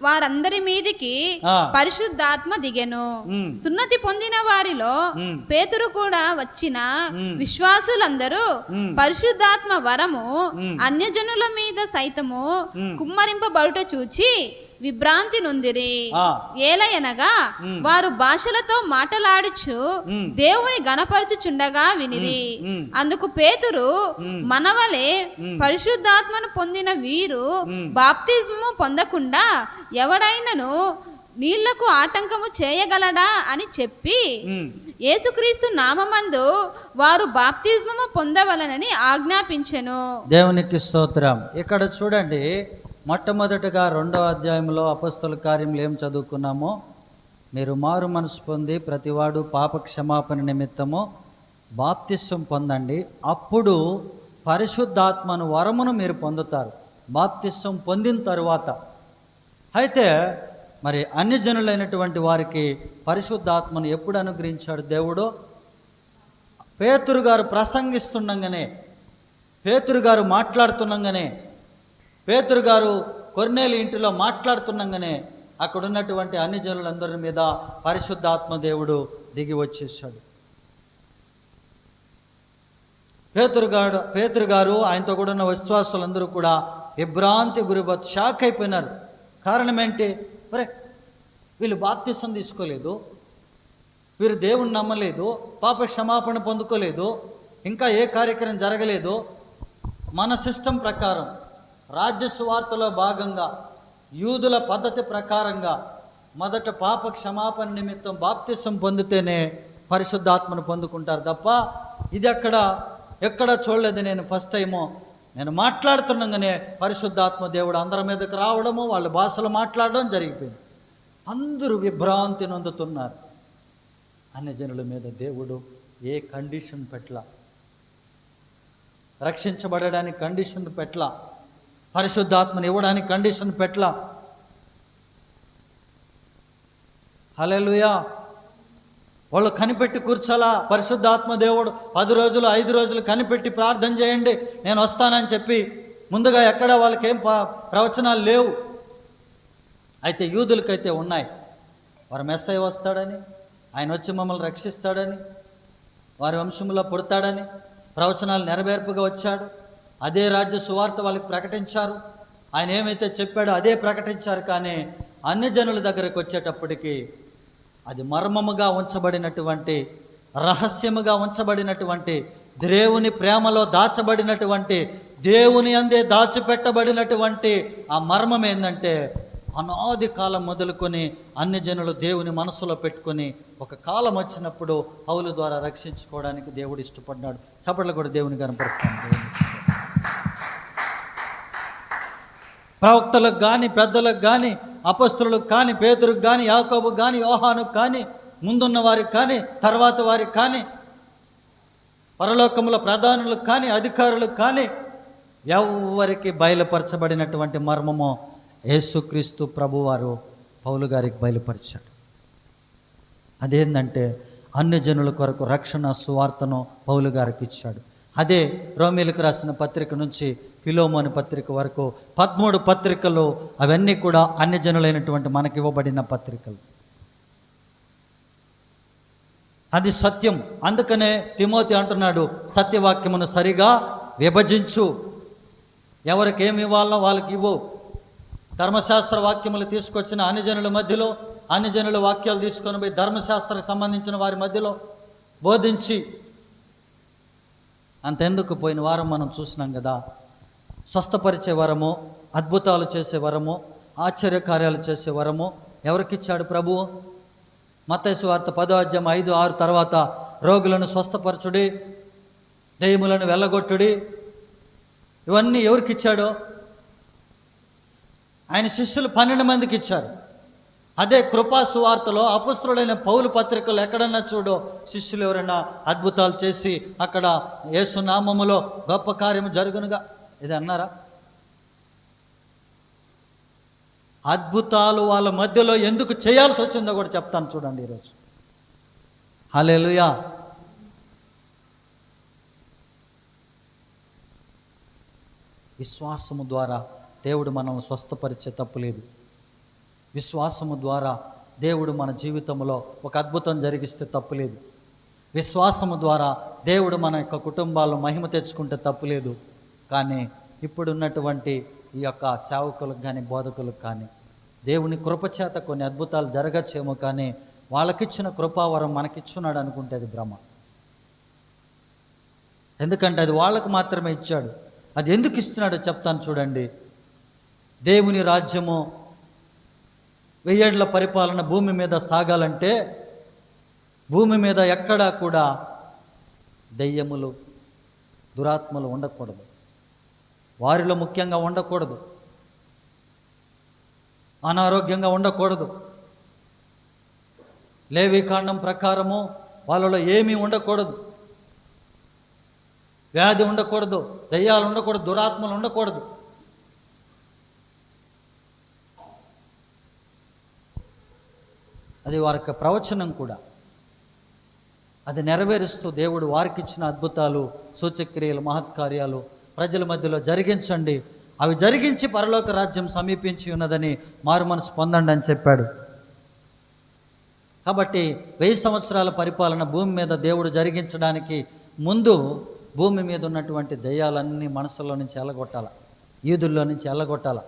వారందరి మీదికి పరిశుద్ధాత్మ దిగెను. సున్నతి పొందిన వారిలో పేతురు కూడా వచ్చిన విశ్వాసులందరూ పరిశుద్ధాత్మ వరము అన్యజనుల మీద సైతము కుమ్మరింపబడుట చూచి విభ్రాంతి నొందిరి. ఏలయనగా వారు భాషలతో మాటలాడుచు దేవుని గణపరచుచుండగా వినిరి. అందుకు పేతురు, మనవలే పరిశుద్ధాత్మను పొందిన వీరు బాప్తిస్మము పొందకుండా ఎవడైనను నీళ్లకు ఆటంకము చేయగలడా అని చెప్పి యేసుక్రీస్తు నామమందు వారు బాప్తిస్మము పొందవలనని ఆజ్ఞాపించెను. దేవునికి స్తోత్రం. ఇక్కడ చూడండి, మొట్టమొదటిగా 2వ అధ్యాయంలో అపొస్తలుల కార్యములు ఏం చదువుకున్నామో, మీరు మారు మనసు పొంది ప్రతివాడు పాప క్షమాపణ నిమిత్తము బాప్తిస్వం పొందండి, అప్పుడు పరిశుద్ధాత్మను వరమును మీరు పొందుతారు. బాప్తిస్వం పొందిన తరువాత అయితే మరి అన్ని జనులైనటువంటి వారికి పరిశుద్ధాత్మను ఎప్పుడు అనుగ్రహించాడు దేవుడు? పేతురు గారు ప్రసంగిస్తుండగానే, పేతురు గారు మాట్లాడుతుండగానే, పేతురు గారు కొర్నేలి ఇంటిలో మాట్లాడుతుండగానే అక్కడ ఉన్నటువంటి అన్ని జనులందరి మీద పరిశుద్ధాత్మ దేవుడు దిగి వచ్చేసాడు. పేతురు గారు ఆయనతో కూడా ఉన్న విశ్వాసులందరూ కూడా విభ్రాంతి గురిపోతూ షాక్ అయిపోయినారు. కారణం ఏంటి? ఒరే, వీళ్ళు బాప్తిసం తీసుకోలేదు, వీరు దేవుణ్ణి నమ్మలేదు, పాప క్షమాపణ పొందుకోలేదు, ఇంకా ఏ కార్యక్రమం జరగలేదు. మన సిస్టమ్ ప్రకారం, రాజ్య సువార్తలో భాగంగా, యూదుల పద్ధతి ప్రకారంగా మొదట పాప క్షమాపణ నిమిత్తం బాప్తిసం పొందితేనే పరిశుద్ధాత్మను పొందుకుంటారు తప్ప ఇది ఎక్కడ చూడలేదు. నేను ఫస్ట్ టైము నేను మాట్లాడుతుండగానే పరిశుద్ధాత్మ దేవుడు అందరి మీదకి రావడము, వాళ్ళ భాషలు మాట్లాడడం జరిగిపోయింది. అందరూ విభ్రాంతి నొందుతున్నారు. అన్ని జనుల మీద దేవుడు ఏ కండిషన్ పెట్ల, రక్షించబడడానికి కండిషన్ పెట్ల, పరిశుద్ధాత్మని ఇవ్వడానికి కండిషన్ పెట్ల. హల్లెలూయా. వాళ్ళు కనిపెట్టి కూర్చోలా. పరిశుద్ధాత్మ దేవుడు 10 రోజులు 5 రోజులు కనిపెట్టి ప్రార్థన చేయండి నేను వస్తానని చెప్పి ముందుగా ఎక్కడ వాళ్ళకేం ప్రవచనాలు లేవు. అయితే యూదులకైతే ఉన్నాయి. వారు మెస్సయ్య వస్తాడని, ఆయన వచ్చి మమ్మల్ని రక్షిస్తాడని, వారి వంశంలో పుడతాడని ప్రవచనాలు నెరవేర్పుగా వచ్చాడు. అదే రాజ్య సువార్త వాళ్ళకి ప్రకటించారు. ఆయన ఏమైతే చెప్పాడో అదే ప్రకటించారు. కానీ అన్ని జనుల దగ్గరకు వచ్చేటప్పటికి అది మర్మముగా ఉంచబడినటువంటి, రహస్యముగా ఉంచబడినటువంటి, దేవుని ప్రేమలో దాచబడినటువంటి, దేవుని అందే దాచిపెట్టబడినటువంటి ఆ మర్మం ఏంటంటే, అనాది కాలం మొదలుకొని అన్ని జనులు దేవుని మనసులో పెట్టుకొని ఒక కాలం వచ్చినప్పుడు పౌలు ద్వారా రక్షించుకోవడానికి దేవుడు ఇష్టపడ్డాడు. చప్పట్లు కూడా దేవుని కనపరుస్తాను. ప్రవక్తలకు కానీ, పెద్దలకు కానీ, అపొస్తలులకు కానీ, పేతురుకు కానీ, యాకోబుకు కానీ, యోహానుకు కానీ, ముందున్న వారికి కానీ, తర్వాత వారికి కానీ, పరలోకముల ప్రధానులకు కానీ, అధికారులకు కానీ ఎవరికి బయలుపరచబడినటువంటి మర్మమో యేసుక్రీస్తు ప్రభువారు పౌలు గారికి బయలుపరిచాడు. అదేంటంటే అన్ని జనుల కొరకు రక్షణ సువార్తను పౌలు గారికి ఇచ్చాడు. అదే రోమీలకు రాసిన పత్రిక నుంచి ఫిలోమోని పత్రిక వరకు 13 పత్రికలు, అవన్నీ కూడా అన్ని జనులైనటువంటి మనకి ఇవ్వబడిన పత్రికలు. అది సత్యం. అందుకనే తిమోతి అంటున్నాడు, సత్యవాక్యమును సరిగా విభజించు, ఎవరికి ఏమి ఇవ్వాలనో వాళ్ళకి ఇవ్వు. ధర్మశాస్త్ర వాక్యములు తీసుకొచ్చిన అన్ని జనుల మధ్యలో, అన్ని జనుల వాక్యాలు తీసుకొని పోయి ధర్మశాస్త్రానికి సంబంధించిన వారి మధ్యలో బోధించి, అంతెందుకు పోయిన వారం మనం చూసినాం కదా, స్వస్థపరిచే వరము, అద్భుతాలు చేసే వరము, ఆశ్చర్యకార్యాలు చేసే వరము ఎవరికిచ్చాడు ప్రభువు? మత్తయి సువార్త 10వ అధ్యాయం 5, 6 తర్వాత రోగులను స్వస్థపరచుడి, దెయ్యములను వెళ్ళగొట్టుడి, ఇవన్నీ ఎవరికిచ్చాడో? ఆయన శిష్యులు 12 మందికి ఇచ్చారు. అదే కృపా సువార్తలో అపొస్తలుడైన పౌలు పత్రికలు ఎక్కడన్నా చూడో శిష్యులు ఎవరైనా అద్భుతాలు చేసి అక్కడ యేసు నామములో గొప్ప కార్యము జరుగునుగా ఇది అన్నారా? అద్భుతాలు వాళ్ళ మధ్యలో ఎందుకు చేయాల్సి వచ్చిందో కూడా చెప్తాను చూడండి ఈరోజు. హల్లెలూయా. విశ్వాసము ద్వారా దేవుడు మనం స్వస్థపరిచే తప్పులేదు. విశ్వాసము ద్వారా దేవుడు మన జీవితంలో ఒక అద్భుతం జరిగిస్తే తప్పులేదు. విశ్వాసము ద్వారా దేవుడు మన యొక్క కుటుంబాల్లో మహిమ తెచ్చుకుంటే తప్పులేదు. కానీ ఇప్పుడున్నటువంటి ఈ యొక్క సేవకులకు కానీ బోధకులకు కానీ దేవుని కృపచేత కొన్ని అద్భుతాలు జరగచ్చేమో, కానీ వాళ్ళకిచ్చిన కృపావరం మనకిచ్చున్నాడు అనుకుంటే అది భ్రమ. ఎందుకంటే అది వాళ్ళకు మాత్రమే ఇచ్చాడు. అది ఎందుకు ఇస్తున్నాడో చెప్తాను చూడండి. దేవుని రాజ్యము 1000 ఏళ్ల పరిపాలన భూమి మీద సాగాలంటే భూమి మీద ఎక్కడా కూడా దెయ్యములు, దురాత్మలు ఉండకూడదు. వారిలో ముఖ్యంగా ఉండకూడదు. అనారోగ్యంగా ఉండకూడదు. లేవీకాండం ప్రకారము వాళ్ళలో ఏమీ ఉండకూడదు. వ్యాధి ఉండకూడదు, దయ్యాలు ఉండకూడదు, దురాత్మలు ఉండకూడదు. అది వారికి ప్రవచనం కూడా. అది నెరవేరుస్తూ దేవుడు వారికి ఇచ్చిన అద్భుతాలు, సూచక్రియలు, మహత్కార్యాలు ప్రజల మధ్యలో జరిగించండి. అవి జరిగించి పరలోక రాజ్యం సమీపించి ఉన్నదని మారు మనసు పొందండి అని చెప్పాడు. కాబట్టి 1000 సంవత్సరాల పరిపాలన భూమి మీద దేవుడు జరిగించడానికి ముందు భూమి మీద ఉన్నటువంటి దయ్యాలన్నీ మనసులో నుంచి ఎల్లగొట్టాల, ఈదుల్లో నుంచి ఎల్లగొట్టాల,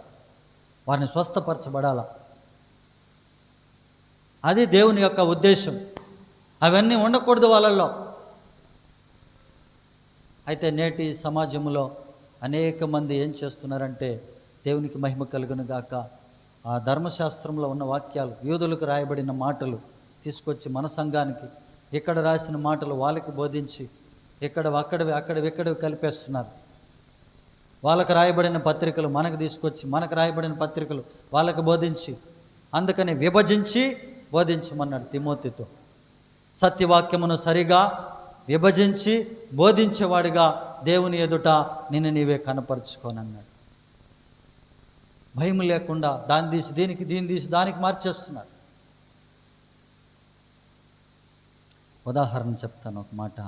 వారిని స్వస్థపరచబడాల. అది దేవుని యొక్క ఉద్దేశం. అవన్నీ ఉండకూడదు వాళ్ళల్లో. అయితే నేటి సమాజంలో అనేక మంది ఏం చేస్తున్నారంటే, దేవునికి మహిమ కలుగును గాక, ఆ ధర్మశాస్త్రంలో ఉన్న వాక్యాలు, యూదులకు రాయబడిన మాటలు తీసుకొచ్చి మన సంఘానికి, ఇక్కడ రాసిన మాటలు వాళ్ళకి బోధించి అక్కడివి కలిపేస్తున్నారు. వాళ్ళకు రాయబడిన పత్రికలు మనకు తీసుకొచ్చి, మనకు రాయబడిన పత్రికలు వాళ్ళకు బోధించి, అందుకని విభజించి బోధించమన్నాడు తిమోతితో. సత్యవాక్యమును సరిగా విభజించి బోధించేవాడిగా దేవుని ఎదుట నిన్ను నీవే కనపరుచుకోనన్నాడు. భయం లేకుండా దాన్ని తీసి దీనికి, దీన్ని తీసి దానికి మార్చేస్తున్నారు. ఉదాహరణ చెప్తాను ఒక మాట.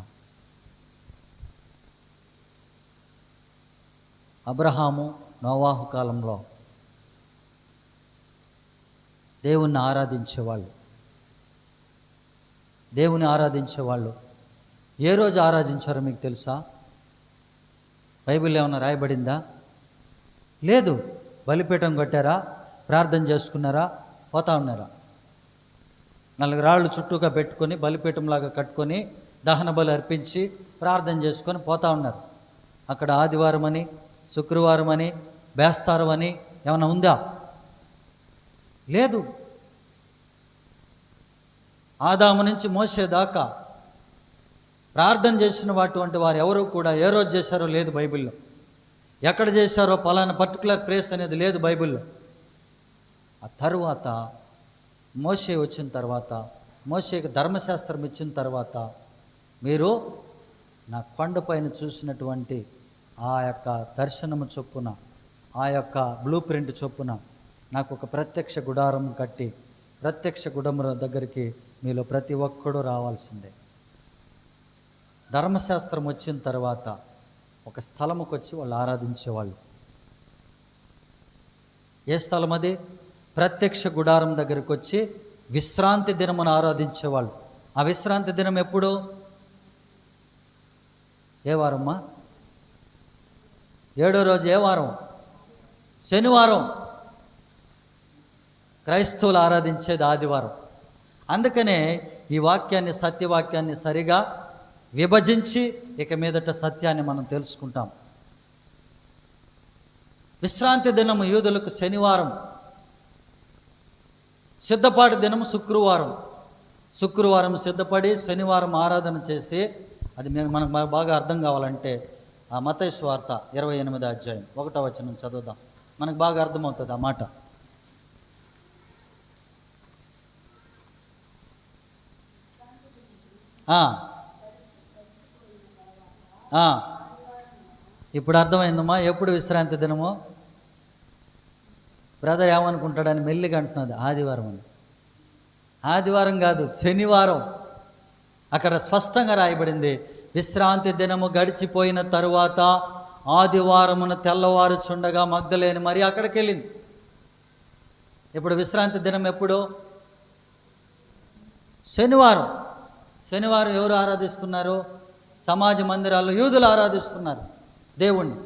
అబ్రహాము, నోవాహు కాలంలో దేవుణ్ణి ఆరాధించేవాళ్ళు ఏ రోజు ఆరాధించారో మీకు తెలుసా? బైబిల్ ఏమన్నా రాయబడిందా? లేదు. బలిపీఠం కట్టారా, ప్రార్థన చేసుకున్నారా, పోతా ఉన్నారా? 4 రాళ్ళు చుట్టూగా పెట్టుకొని బలిపీఠంలాగా కట్టుకొని దహన బలి అర్పించి ప్రార్థన చేసుకొని పోతా ఉన్నారు. అక్కడ ఆదివారం అని, శుక్రవారం అని, బేస్తారం అని ఏమైనా ఉందా? లేదు. ఆదాము నుంచి మోసే దాకా ప్రార్థన చేసిన అటువంటి వారు ఎవరు కూడా ఏ రోజు చేశారో లేదు బైబిల్లో. ఎక్కడ చేశారో పలానా పర్టికులర్ ప్లేస్ అనేది లేదు బైబిల్లో. ఆ తరువాత మోషే వచ్చిన తర్వాత, మోషేకి ధర్మశాస్త్రం ఇచ్చిన తర్వాత, మీరు నా కొండపైన చూసినటువంటి ఆ యొక్క దర్శనము చొప్పున, ఆ యొక్క బ్లూ ప్రింట్ చొప్పున నాకు ఒక ప్రత్యక్ష గుడారం కట్టి, ప్రత్యక్ష గుడారం దగ్గరికి మీలో ప్రతి ఒక్కడూ రావాల్సిందే. ధర్మశాస్త్రం వచ్చిన తర్వాత ఒక స్థలముకు వచ్చి వాళ్ళు ఆరాధించేవాళ్ళు. ఏ స్థలం అది? ప్రత్యక్ష గుడారం దగ్గరికి వచ్చి విశ్రాంతి దినమును ఆరాధించేవాళ్ళు. ఆ విశ్రాంతి దినం ఎప్పుడు? ఏ వారమ్మా? 7వ రోజు ఏ వారం? శనివారం. క్రైస్తవులు ఆరాధించేది ఆదివారం. అందుకనే ఈ వాక్యాన్ని, సత్యవాక్యాన్ని సరిగా విభజించి ఇక మీదట సత్యాన్ని మనం తెలుసుకుంటాం. విశ్రాంతి దినము యూదులకు శనివారం, సిద్ధపాటు దినము శుక్రవారం. శుక్రవారం సిద్ధపడి శనివారం ఆరాధన చేసి, అది మనకు బాగా అర్థం కావాలంటే ఆ మత్తయి సువార్త 28వ అధ్యాయం 1వ వచనం చదువుదాం. మనకు బాగా అర్థమవుతుంది ఆ మాట. ఇప్పుడు అర్థమైందమ్మా ఎప్పుడు విశ్రాంతి దినము? బ్రదర్ ఏమనుకుంటాడని మెల్లిగా అంటున్నది ఆదివారం అని. ఆదివారం కాదు, శనివారం. అక్కడ స్పష్టంగా రాయబడింది, విశ్రాంతి దినము గడిచిపోయిన తరువాత ఆదివారమున తెల్లవారుచుండగా మగ్దలేని మరి అక్కడికి వెళ్ళింది. ఇప్పుడు విశ్రాంతి దినం ఎప్పుడు? శనివారం. శనివారం ఎవరు ఆరాధిస్తున్నారు? సమాజ మందిరాల్లో యూదులు ఆరాధిస్తున్నారు దేవుణ్ణి.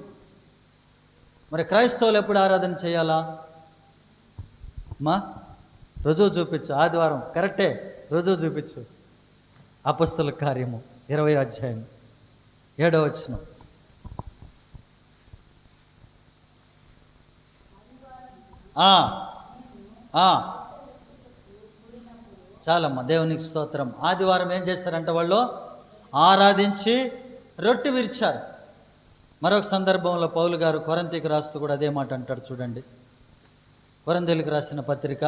మరి క్రైస్తవులు ఎప్పుడు ఆరాధన చేయాలా? రుజువు చూపించు. ఆదివారం కరెక్టే, రుజువు చూపించు. అపొస్తలుల కార్యము 20వ అధ్యాయం 7వ వచనం. చాలమ్మా, దేవునికి స్తోత్రం. ఆదివారం ఏం చేశారంటే వాళ్ళు ఆరాధించి రొట్టె విరిచారు. మరొక సందర్భంలో పౌలు గారు కొరింథీకి రాస్తూ కూడా అదే మాట అంటాడు. చూడండి, కొరింథీయులకు రాసిన పత్రిక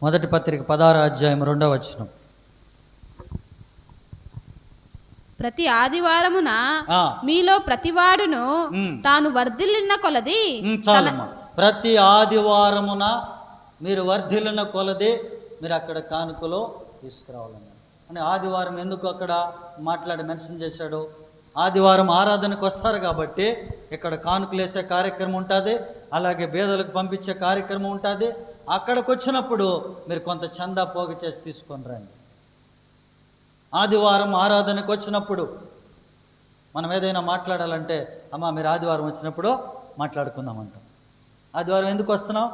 1 పత్రిక 16వ అధ్యాయం 2వ వచనం. ప్రతి ఆదివారమున మీలో ప్రతివాడును తాను వర్ధిల్లిన కొలది. ప్రతి ఆదివారమున మీరు వర్ధిల్లిన కొలది మీరు అక్కడ కానుకలో తీసుకురావాలన్నారు. అని ఆదివారం ఎందుకు అక్కడ మెన్షన్ చేశాడు? ఆదివారం ఆరాధనకు వస్తారు కాబట్టి ఇక్కడ కానుకలు వేసే కార్యక్రమం ఉంటుంది, అలాగే బేదలకు పంపించే కార్యక్రమం ఉంటుంది. అక్కడికి వచ్చినప్పుడు మీరు కొంత చందా పోగు చేసి తీసుకొని రండి. ఆదివారం ఆరాధనకు వచ్చినప్పుడు మనం ఏదైనా మాట్లాడాలంటే, అమ్మ మీరు ఆదివారం వచ్చినప్పుడు మాట్లాడుకుందామంటాం. ఆదివారం ఎందుకు వస్తున్నాం?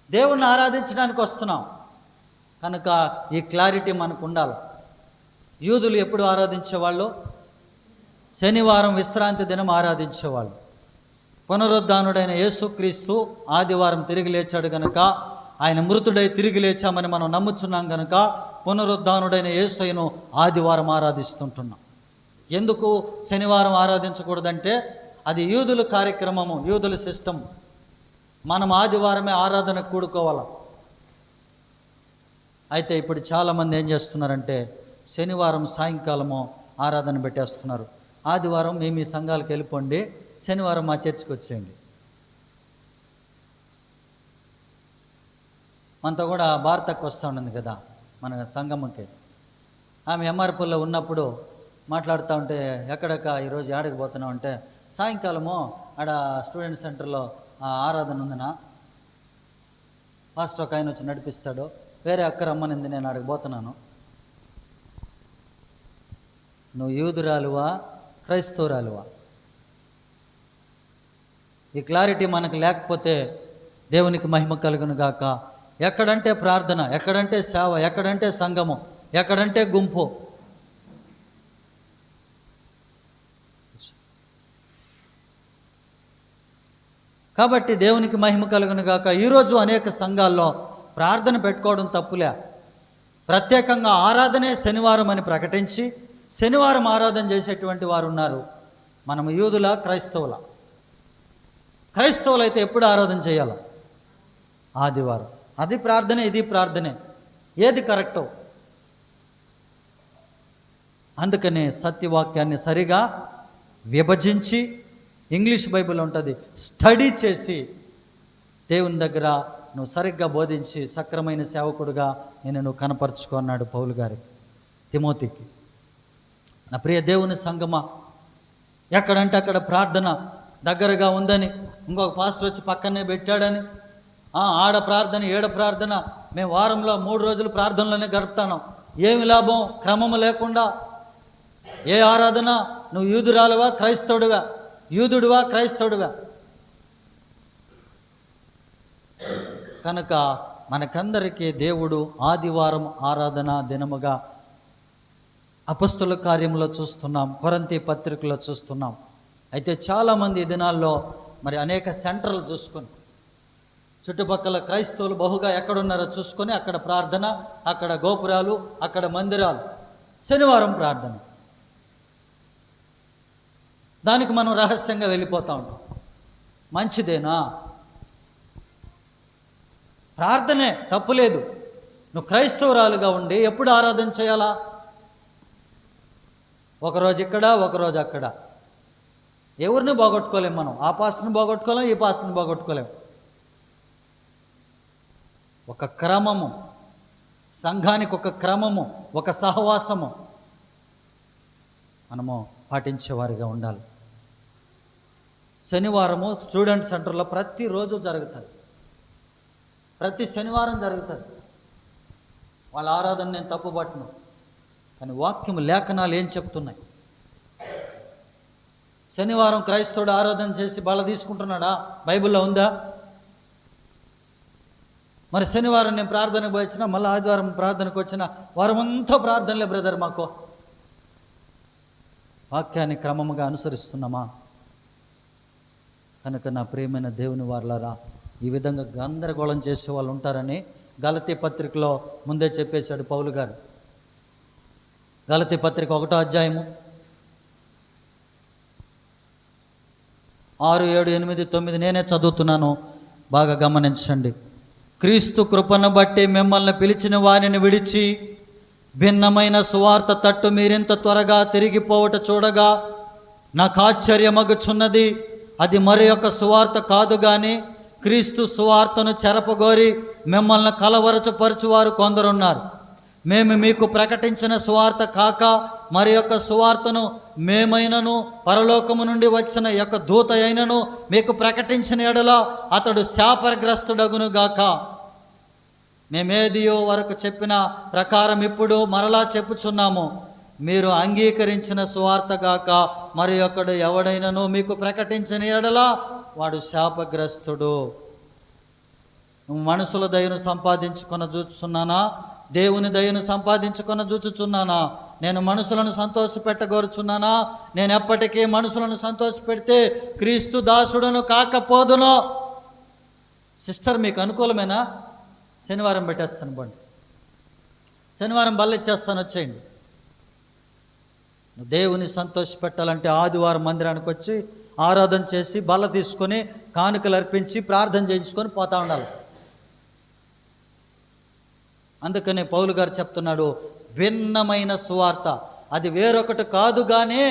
దేవుణ్ణి ఆరాధించడానికి వస్తున్నాం కనుక ఈ క్లారిటీ మనకు ఉండాలి. యూదులు ఎప్పుడు ఆరాధించేవాళ్ళు? శనివారం విశ్రాంతి దినం ఆరాధించేవాళ్ళు. పునరుద్ధానుడైన యేసుక్రీస్తు ఆదివారం తిరిగి లేచాడు కనుక, ఆయన మృతుడై తిరిగి లేచామని మనం నమ్ముచున్నాం కనుక పునరుద్ధానుడైన యేసయ్యను ఆదివారం ఆరాధిస్తుంటున్నాం. ఎందుకు శనివారం ఆరాధించకూడదంటే అది యూదుల కార్యక్రమము, యూదుల సిస్టమ్. మనం ఆదివారమే ఆరాధన కూడుకోవాలి. అయితే ఇప్పుడు చాలామంది ఏం చేస్తున్నారంటే శనివారం సాయంకాలము ఆరాధన పెట్టేస్తున్నారు. ఆదివారం మీ సంఘాలకు వెళ్ళిపోండి, శనివారం మా చర్చికి వచ్చేయండి. మనతో కూడా భారతకు వస్తూ ఉండింది కదా మన సంఘముకి. ఆమె ఎంఆర్పూర్లో ఉన్నప్పుడు మాట్లాడుతూ ఉంటే, ఎక్కడక్క ఈరోజు ఆడకి పోతున్నాం అంటే, సాయంకాలము ఆడ స్టూడెంట్ సెంటర్లో ఆరాధన ఉందనా, పాస్టర్ ఒక ఆయన వచ్చి నడిపిస్తాడు, వేరే అక్క రమ్మనింది, నేను ఆడకి పోతున్నాను. నువ్వు యూదురాలువా క్రైస్తవురాలువా? ఈ క్లారిటీ మనకు లేకపోతే దేవునికి మహిమ కలుగును గాక. ఎక్కడంటే ప్రార్థన, ఎక్కడంటే సేవ, ఎక్కడంటే సంఘము, ఎక్కడంటే గుంపు. కాబట్టి దేవునికి మహిమ కలుగును గాక. ఈరోజు అనేక సంఘాల్లో ప్రార్థన పెట్టుకోవడం తప్పులే. ప్రత్యేకంగా ఆరాధనే శనివారం అని ప్రకటించి శనివారం ఆరాధన చేసేటువంటి వారు ఉన్నారు. మనము యూదుల క్రైస్తవుల? క్రైస్తవులైతే ఎప్పుడు ఆరాధన చేయాలి? ఆదివారం. అది ప్రార్థనే, ఇది ప్రార్థనే. ఏది కరెక్టో? అందుకనే సత్యవాక్యాన్ని సరిగా విభజించి, ఇంగ్లీష్ బైబిల్ ఉంటుంది, స్టడీ చేసి దేవుని దగ్గర నువ్వు సరిగ్గా బోధించి సక్రమైన సేవకుడుగా నువ్వు కనపరుచుకో అన్నాడు పౌలు గారికి తిమోతికి. నా ప్రియ దేవుని సంగమా, ఎక్కడంటే అక్కడ ప్రార్థన దగ్గరగా ఉందని, ఇంకొక పాస్టర్ వచ్చి పక్కనే పెట్టాడని, ఆడ ప్రార్థన ఏడ ప్రార్థన, మేము వారంలో 3 రోజులు ప్రార్థనలోనే గడుపుతాను. ఏమి లాభం? క్రమము లేకుండా ఏ ఆరాధన? నువ్వు యూదురాలువా క్రైస్తవుడివా? యూదుడివా క్రైస్తవుడివా? కనుక మనకందరికీ దేవుడు ఆదివారం ఆరాధన దినముగా అపొస్తలుల కార్యంలో చూస్తున్నాం, కొరింథీ పత్రికలో చూస్తున్నాం. అయితే చాలామంది ఈ దినాల్లో మరి అనేక సెంటర్లు చూసుకొని, చుట్టుపక్కల క్రైస్తవులు బహుగా ఎక్కడున్నారో చూసుకొని అక్కడ ప్రార్థన, అక్కడ గోపురాలు, అక్కడ మందిరాలు, శనివారం ప్రార్థన. దానికి మనం రహస్యంగా వెళ్ళిపోతూ ఉంటాం. మంచిదేనా? ప్రార్థనే, తప్పులేదు. నువ్వు క్రైస్తవురాలుగా ఉండి ఎప్పుడు ఆరాధన చేయాలా? ఒకరోజు ఇక్కడ, ఒకరోజు అక్కడ. ఎవరిని పోగొట్టుకోలేం మనం. ఆ పాస్టర్ని పోగొట్టుకోలేం, ఈ పాస్టర్ని పోగొట్టుకోలేం. ఒక క్రమము, సంఘానికి ఒక క్రమము, ఒక సహవాసము మనము పాటించేవారిగా ఉండాలి. శనివారము స్టూడెంట్ సెంటర్లో ప్రతిరోజు జరుగుతుంది, ప్రతి శనివారం జరుగుతుంది. వాళ్ళ ఆరాధన నేను తప్పుపట్టను, కానీ వాక్యము లేఖనాలు ఏం చెప్తున్నాయి? శనివారం క్రైస్తవుడు ఆరాధన చేసి బల తీసుకుంటున్నాడా? బైబిల్లో ఉందా? మరి శనివారం నేను ప్రార్థనకు వచ్చినా, మళ్ళీ ఆదివారం ప్రార్థనకు వచ్చిన వారం అంతా ప్రార్థనలే బ్రదర్. మాకు వాక్యాన్ని క్రమముగా అనుసరిస్తున్నామా? కనుక నా ప్రియమైన దేవుని వారలారా, ఈ విధంగా గందరగోళం చేసే వాళ్ళు ఉంటారని గలతీ పత్రికలో ముందే చెప్పేశాడు పౌలు గారు. గలతీ పత్రిక 1వ అధ్యాయము 6, 7, 8, 9 నేనే చదువుతున్నాను, బాగా గమనించండి. క్రీస్తు కృపను బట్టి మిమ్మల్ని పిలిచిన వారిని విడిచి భిన్నమైన సువార్త తట్టు మీరింత త్వరగా తిరిగిపోవట చూడగా నాకు ఆశ్చర్యమగుచున్నది. అది మరి యొక్క సువార్త కాదు గాని క్రీస్తు సువార్తను చెరపగోరి మిమ్మల్ని కలవరచుపరచువారు కొందరున్నారు. మేము మీకు ప్రకటించిన సువార్త కాక మరి యొక్క సువార్తను మేమైనను పరలోకము నుండి వచ్చిన యొక్క దూత అయినను మీకు ప్రకటించిన ఎడల అతడు శాపగ్రస్తుడగునుగాక. మేమేదియో వరకు చెప్పిన ప్రకారం ఇప్పుడు మరలా చెప్పుచున్నాము, మీరు అంగీకరించిన సువార్త గాక మరి ఒకడు ఎవడైనను మీకు ప్రకటించిన ఎడల వాడు శాపగ్రస్తుడు. నువ్వు మనుషుల దయను సంపాదించుకొని చూచుచున్నానా, దేవుని దయను సంపాదించుకొని చూచుచున్నానా? నేను మనుషులను సంతోషపెట్టగోరుచున్నానా? నేను ఎప్పటికీ మనుషులను సంతోషపెడితే క్రీస్తు దాసుడును కాకపోదును. సిస్టర్, మీకు అనుకూలమేనా? శనివారం పెట్టేస్తాను, బండి శనివారం బల్ల ఇచ్చేస్తాను, వచ్చేయండి. దేవుని సంతోషపెట్టాలంటే ఆదివారం మందిరానికి వచ్చి ఆరాధన చేసి బల్ల తీసుకొని కానుకలు అర్పించి ప్రార్థన చేయించుకొని పోతా ఉండాలి. అందుకనే పౌలు గారు చెప్తున్నాడు, భిన్నమైన సువార్త, అది వేరొకటి కాదు గానే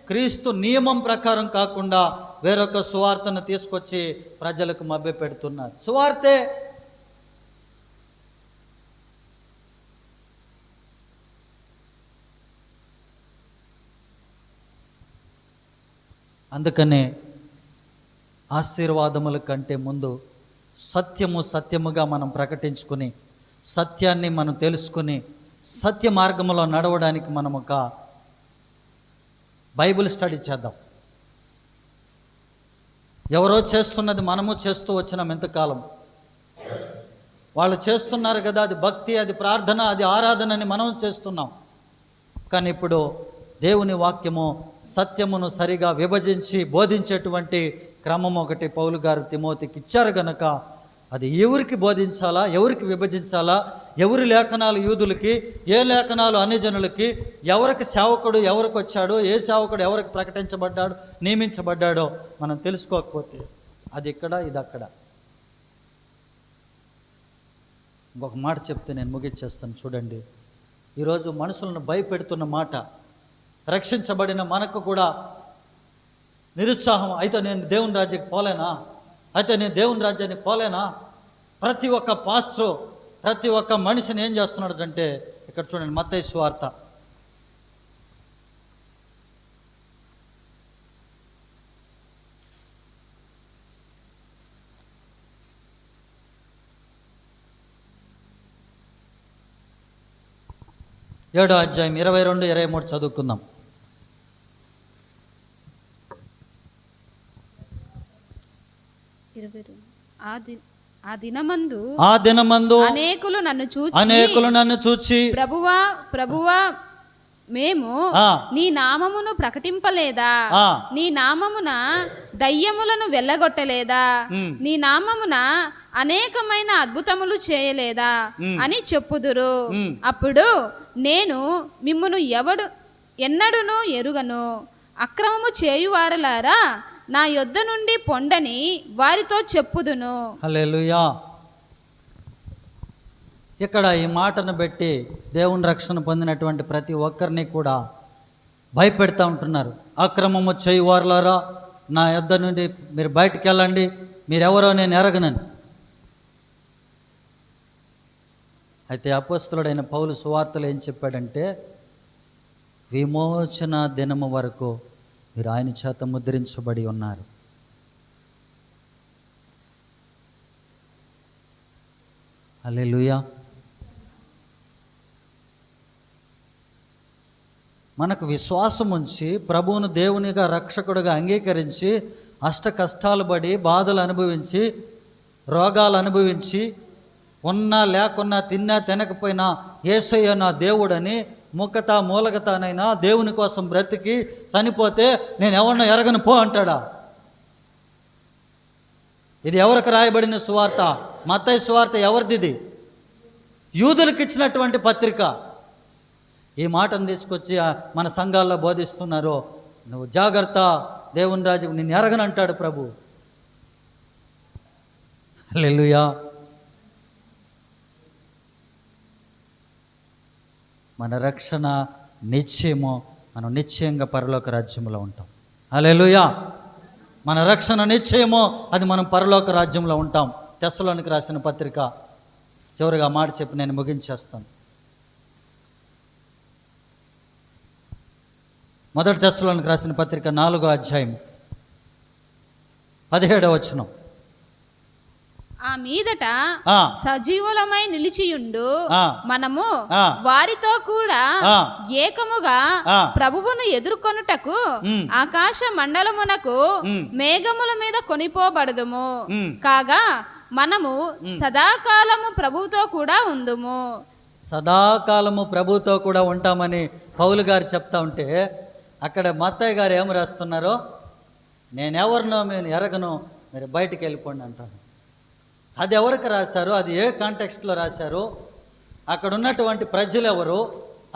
క్రీస్తు నియమం ప్రకారం కాకుండా వేరొక సువార్తను తీసుకొచ్చి ప్రజలకు మభ్య పెడుతున్నారు. సువార్తే. అందుకనే ఆశీర్వాదముల కంటే ముందు సత్యముగా మనం ప్రకటించుకుని, సత్యాన్ని మనం తెలుసుకుని సత్య మార్గంలో నడవడానికి మనం ఒక బైబిల్ స్టడీ చేద్దాం. ఎవరో చేస్తున్నది మనము చేస్తూ వచ్చినాం ఎంతకాలం. వాళ్ళు చేస్తున్నారు కదా, అది భక్తి, అది ప్రార్థన, అది ఆరాధన అని మనం చేస్తున్నాం. కానీ ఇప్పుడు దేవుని వాక్యము సత్యమును సరిగా విభజించి బోధించేటువంటి క్రమం ఒకటి పౌలు గారు తిమోతికి ఇచ్చారు గనక అది ఎవరికి బోధించాలా, ఎవరికి విభజించాలా, ఎవరి లేఖనాలు యూదులకి, ఏ లేఖనాలు అన్యజనులకి, ఎవరికి సేవకుడు ఎవరికి వచ్చాడో, ఏ సేవకుడు ఎవరికి ప్రకటించబడ్డాడు, నియమించబడ్డాడో మనం తెలుసుకోకపోతే అది ఇక్కడ, ఇది అక్కడ. ఇంకొక మాట చెప్తే నేను ముగిచ్చేస్తాను. చూడండి, ఈరోజు మనుషులను భయపెడుతున్న మాట రక్షించబడిన మనకు కూడా నిరుత్సాహం. అయితే నేను దేవుని రాజ్యానికి పోలేనా, అయితే నేను దేవుని రాజ్యానికి పోలేనా? ప్రతి ఒక్క పాస్టరు, ప్రతి ఒక్క మనిషిని ఏం చేస్తున్నాడు అంటే, ఇక్కడ చూడండి, మత్తయి సువార్త 7వ అధ్యాయం 22, 23 చదువుకుందాం. ఆ దినమందు అనేకులు నన్ను చూచి ప్రభువా మేము నీ నామమును ప్రకటింపలేదా, నీ నామమున దయ్యములను వెళ్ళగొట్టలేదా, నీ నామమున అనేకమైన అద్భుతములు చేయలేదా అని చెప్పుదురు. అప్పుడు నేను మిమ్మును ఎన్నడును ఎరుగను, అక్రమము చేయువారలారా నా యొద్ద నుండి పొండని వారితో చెప్పుదును. హల్లెలూయా. ఇక్కడ ఈ మాటను బట్టి దేవుని రక్షణ పొందినటువంటి ప్రతి ఒక్కరిని కూడా భయపెడతా ఉంటున్నారు. అక్రమము చేయువారలారా నా యొద్ద నుండి మీరు బయటికి వెళ్ళండి, మీరెవరో నేను ఎరగనని. అయితే అపోస్తలుడైన పౌలు సువార్తలు ఏం చెప్పాడంటే, విమోచన దినము వరకు మీరు ఆయన చేత ముద్రించబడి ఉన్నారు. హల్లెలూయా. మనకు విశ్వాసం ఉంచి ప్రభువును దేవునిగా రక్షకుడిగా అంగీకరించి అష్ట కష్టాలు పడి బాధలు అనుభవించి రోగాలు అనుభవించి ఉన్నా లేకున్నా తిన్నా తినకపోయినా యేసయ్య నా దేవుడని ముఖత మూలగతనైనా దేవుని కోసం బ్రతికి చనిపోతే నేను ఎవరినో ఎరగను పో అంటాడా? ఇది ఎవరికి రాయబడిన సువార్త? మత్తయి సువార్త ఎవరిది? యూదులకు ఇచ్చినటువంటి పత్రిక. ఈ మాటను తీసుకొచ్చి మన సంఘాల్లో బోధిస్తున్నారు. నువ్వు జాగ్రత్త, దేవుని రాజుకు నిన్ను ఎరగనంటాడు ప్రభు. హల్లెలూయా. మన రక్షణ నిశ్చయమో మనం నిశ్చయంగా పరలోక రాజ్యంలో ఉంటాం. హల్లెలూయా. మన రక్షణ నిశ్చయమో అది మనం పరలోక రాజ్యంలో ఉంటాం. తెస్సలోనికి రాసిన పత్రిక చివరిగా మాట చెప్పి నేను ముగించేస్తాను. మొదటి తెస్సలోనికి రాసిన పత్రిక 4వ అధ్యాయం 17వ వచనం. ఆ మీదట సజీవులమై నిలిచియుండు మనము వారితో కూడా ఏకముగా ప్రభువును ఎదుర్కొనుటకు ఆకాశ మండలమునకు మేఘముల మీద కొనిపోబడదుము. కాగా మనము సదాకాలము ప్రభువుతో కూడా ఉందుము. సదాకాలము ప్రభువుతో కూడా ఉంటామని పౌలు గారు చెప్తా ఉంటే, అక్కడ మత్తయ్య గారు ఏం రాస్తున్నారో, నేనెవరినో నేను ఎరగను, మీరు బయటికి వెళ్ళిపోండి అంటాను. అది ఎవరికి రాశారు? అది ఏ కాంటెక్స్ట్లో రాశారు? అక్కడ ఉన్నటువంటి ప్రజలు ఎవరు?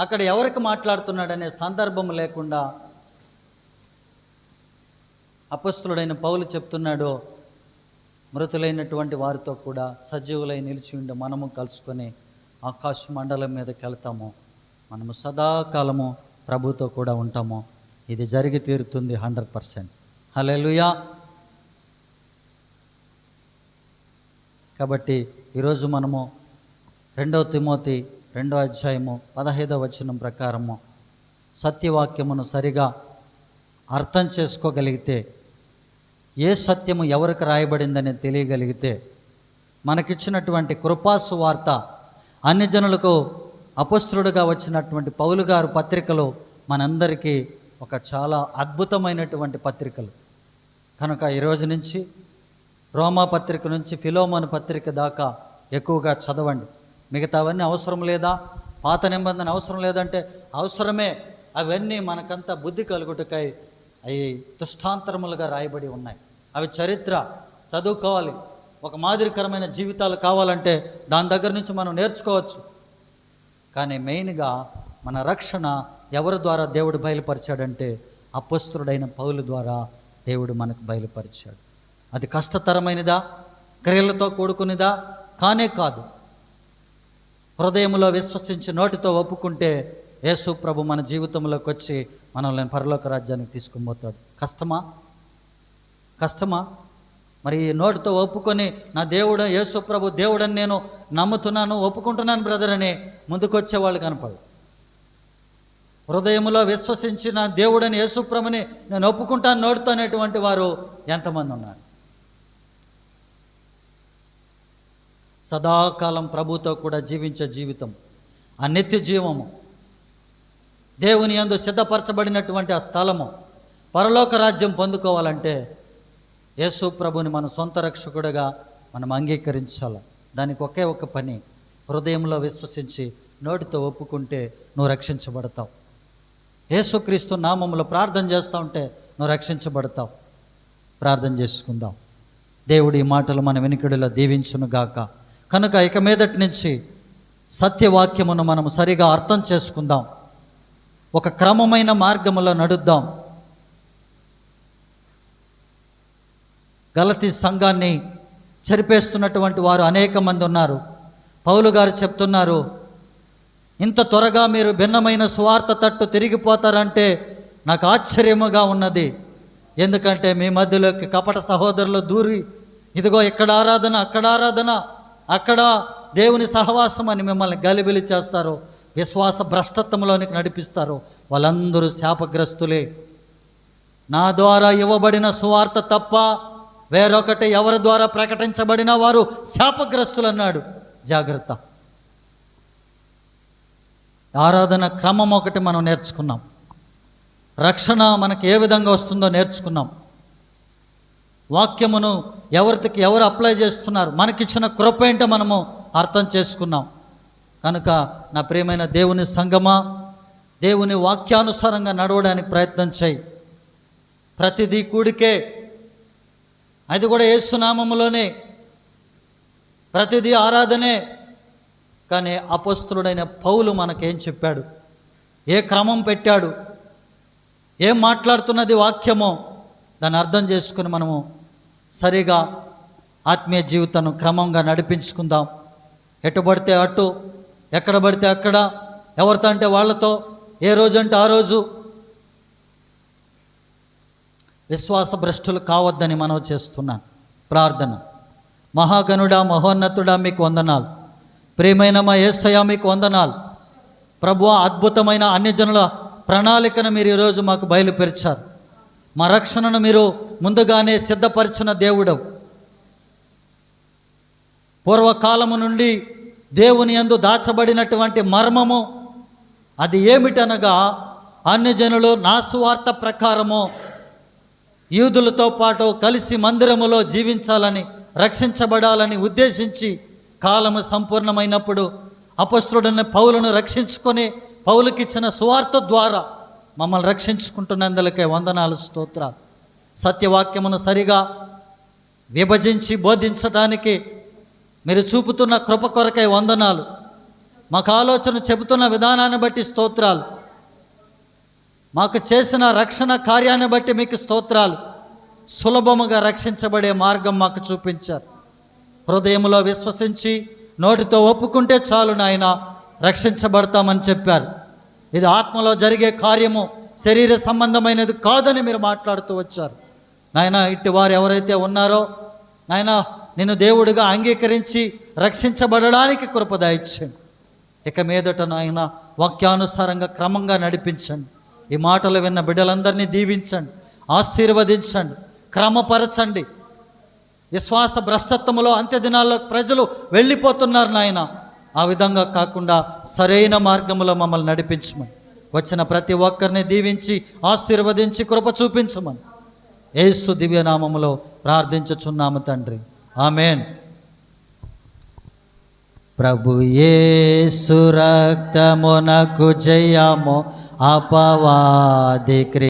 అక్కడ ఎవరికి మాట్లాడుతున్నాడనే సందర్భం లేకుండా అపొస్తలుడైన పౌలు చెప్తున్నాడు, మృతులైనటువంటి వారితో కూడా సజీవులై నిలిచి ఉండి మనము కలుసుకొని ఆకాశ మండలం మీదకి వెళ్తాము. మనము సదాకాలము ప్రభుతో కూడా ఉంటాము. ఇది జరిగి తీరుతుంది 100%. హల్లెలూయా. కాబట్టి ఈరోజు మనము 2వ తిమోతి 2వ అధ్యాయము 15వ వచనం ప్రకారము సత్యవాక్యమును సరిగా అర్థం చేసుకోగలిగితే, ఏ సత్యము ఎవరికి రాయబడిందని తెలియగలిగితే, మనకిచ్చినటువంటి కృపాసు వార్త అన్ని జనులకు అపొస్తలుడుగా వచ్చినటువంటి పౌలు గారు పత్రికలు మనందరికీ ఒక చాలా అద్భుతమైనటువంటి పత్రికలు. కనుక ఈరోజు నుంచి రోమా పత్రిక నుంచి ఫిలోమోను పత్రిక దాకా ఎక్కువగా చదవండి. మిగతావన్నీ అవసరం లేదా? పాత నిబంధన అవసరం లేదంటే అవసరమే. అవన్నీ మనకంతా బుద్ధి కలుగుటకై అవి దృష్టాంతరములుగా రాయబడి ఉన్నాయి. అవి చరిత్ర చదువుకోవాలి. ఒక మాదిరికరమైన జీవితాలు కావాలంటే దాని దగ్గర నుంచి మనం నేర్చుకోవచ్చు. కానీ మెయిన్గా మన రక్షణ ఎవరి ద్వారా దేవుడు బయలుపరిచాడంటే అపొస్తలుడైన పౌలు ద్వారా దేవుడు మనకు బయలుపరిచాడు. అది కష్టతరమైనదా? క్రియలతో కూడుకునిదా? కానే కాదు. హృదయంలో విశ్వసించి నోటితో ఒప్పుకుంటే యేసు ప్రభు మన జీవితంలోకి వచ్చి మనల్ని పరలోక రాజ్యానికి తీసుకుని పోతాడు. కష్టమా? మరి నోటితో ఒప్పుకొని నా దేవుడు యేసు ప్రభు దేవుడని నేను నమ్ముతున్నాను, ఒప్పుకుంటున్నాను బ్రదర్ అని ముందుకొచ్చే వాళ్ళు కనపడు. హృదయంలో విశ్వసించిన దేవుడని యేసు ప్రభుని నేను ఒప్పుకుంటాను నోటితో అనేటువంటి వారు ఎంతమంది ఉన్నారు? సదాకాలం ప్రభుతో కూడా జీవించే జీవితం, ఆ నిత్య జీవము, దేవుని యందు సిద్ధపరచబడినటువంటి ఆ స్థలము, పరలోక రాజ్యం పొందుకోవాలంటే యేసు ప్రభుని మన సొంత రక్షకుడిగా మనం అంగీకరించాలి. దానికి ఒకే ఒక పని, హృదయంలో విశ్వసించి నోటితో ఒప్పుకుంటే నువ్వు రక్షించబడతావు. యేసుక్రీస్తు నామములో ప్రార్థన చేస్తూ ఉంటే నువ్వు రక్షించబడతావు. ప్రార్థన చేసుకుందాం. దేవుడి మాటలు మన వెనుకడిలో దీవించునుగాక. కనుక ఇక మీదటి నుంచి సత్యవాక్యమును మనం సరిగా అర్థం చేసుకుందాం. ఒక క్రమమైన మార్గములో నడుద్దాం. గలతీ సంఘాన్ని చెరిపేస్తున్నటువంటి వారు అనేక మంది ఉన్నారు. పౌలు గారు చెప్తున్నారు, ఇంత త్వరగా మీరు భిన్నమైన సువార్త తట్టు తిరిగిపోతారంటే నాకు ఆశ్చర్యముగా ఉన్నది. ఎందుకంటే మీ మధ్యలోకి కపట సహోదరులు దూరి ఇదిగో ఇక్కడ ఆరాధన, అక్కడ ఆరాధన, అక్కడ దేవుని సహవాసం అని మిమ్మల్ని గలిబిలి చేస్తారు, విశ్వాస భ్రష్టత్వంలోనికి నడిపిస్తారు. వాళ్ళందరూ శాపగ్రస్తులే. నా ద్వారా ఇవ్వబడిన సువార్త తప్ప వేరొకటి ఎవరి ద్వారా ప్రకటించబడిన వారు శాపగ్రస్తులు అన్నాడు. జాగ్రత్త. ఆరాధన క్రమం ఒకటి మనం నేర్చుకున్నాం. రక్షణ మనకి ఏ విధంగా వస్తుందో నేర్చుకున్నాం. వాక్యమును ఎవరికి ఎవరు అప్లై చేస్తున్నారు, మనకిచ్చిన కృప ఏంటో మనము అర్థం చేసుకున్నాం. కనుక నా ప్రియమైన దేవుని సంగమా, దేవుని వాక్యానుసారంగా నడవడానికి ప్రయత్నం చేయి. ప్రతిదీ కూడికే, అది కూడా యేసునామములోనే. ప్రతిదీ ఆరాధనే. కానీ అపోస్తలుడైన పౌలు మనకేం చెప్పాడు, ఏ క్రమం పెట్టాడు, ఏం మాట్లాడుతున్నది వాక్యమో దాన్ని అర్థం చేసుకుని మనము సరిగా ఆత్మీయ జీవితాన్ని క్రమంగా నడిపించుకుందాం. ఎటు పడితే అటు, ఎక్కడ పడితే అక్కడ, ఎవరితో అంటే వాళ్ళతో, ఏ రోజు అంటే ఆ రోజు విశ్వాస భ్రష్టులు కావద్దని మనం చేస్తున్నాను. ప్రార్థన. మహాగణుడా, మహోన్నతుడా, మీకు వందనాలు. ప్రియమైన మా యేసయ్య, మీకు వందనాలు. ప్రభువా, అద్భుతమైన అన్యజనుల ప్రణాళికను మీరు ఈరోజు మాకు బయలుపరిచారు. మా రక్షణను మీరు ముందుగానే సిద్ధపరిచిన దేవుడవు. పూర్వకాలము నుండి దేవుని యందు దాచబడినటువంటి మర్మము అది ఏమిటనగా, అన్యజనులు నా సువార్త ప్రకారము యూదులతో పాటు కలిసి మందిరములో జీవించాలని, రక్షించబడాలని ఉద్దేశించి కాలము సంపూర్ణమైనప్పుడు అపొస్తలుడైన పౌలును రక్షించుకొని పౌలుకిచ్చిన సువార్త ద్వారా మమ్మల్ని రక్షించుకుంటున్నందులకే వందనాలు, స్తోత్రాలు. సత్యవాక్యమును సరిగా విభజించి బోధించటానికి మీరు చూపుతున్న కృప కొరకై వందనాలు. మాకు ఆలోచన చెబుతున్న విధానాన్ని బట్టి స్తోత్రాలు. మాకు చేసిన రక్షణ కార్యాన్ని బట్టి మీకు స్తోత్రాలు. సులభముగా రక్షించబడే మార్గం మాకు చూపించారు. హృదయంలో విశ్వసించి నోటితో ఒప్పుకుంటే చాలు నాయన, రక్షించబడతామని చెప్పారు. ఇది ఆత్మలో జరిగే కార్యము, శరీర సంబంధమైనది కాదని మీరు మాట్లాడుతూ వచ్చారు. నాయన, ఇట్టి వారు ఎవరైతే ఉన్నారో నాయన, నిన్ను దేవుడిగా అంగీకరించి రక్షించబడడానికి కృప దయచేయండి. ఇక మీదట నాయన వాక్యానుసారంగా క్రమంగా నడిపించండి. ఈ మాటలు విన్న బిడ్డలందరినీ దీవించండి, ఆశీర్వదించండి, క్రమపరచండి. విశ్వాస భ్రష్టత్వములో అంత్య దినాల్లో ప్రజలు వెళ్ళిపోతున్నారు నాయన. ఆ విధంగా కాకుండా సరైన మార్గంలో మమ్మల్ని నడిపించమని, వచ్చిన ప్రతి ఒక్కరిని దీవించి ఆశీర్వదించి కృప చూపించమని యేసు దివ్యనామములో ప్రార్థించుచున్నాము తండ్రి. ఆమేన్. ప్రభు యేసు రక్తమునకు జయము, అపవాది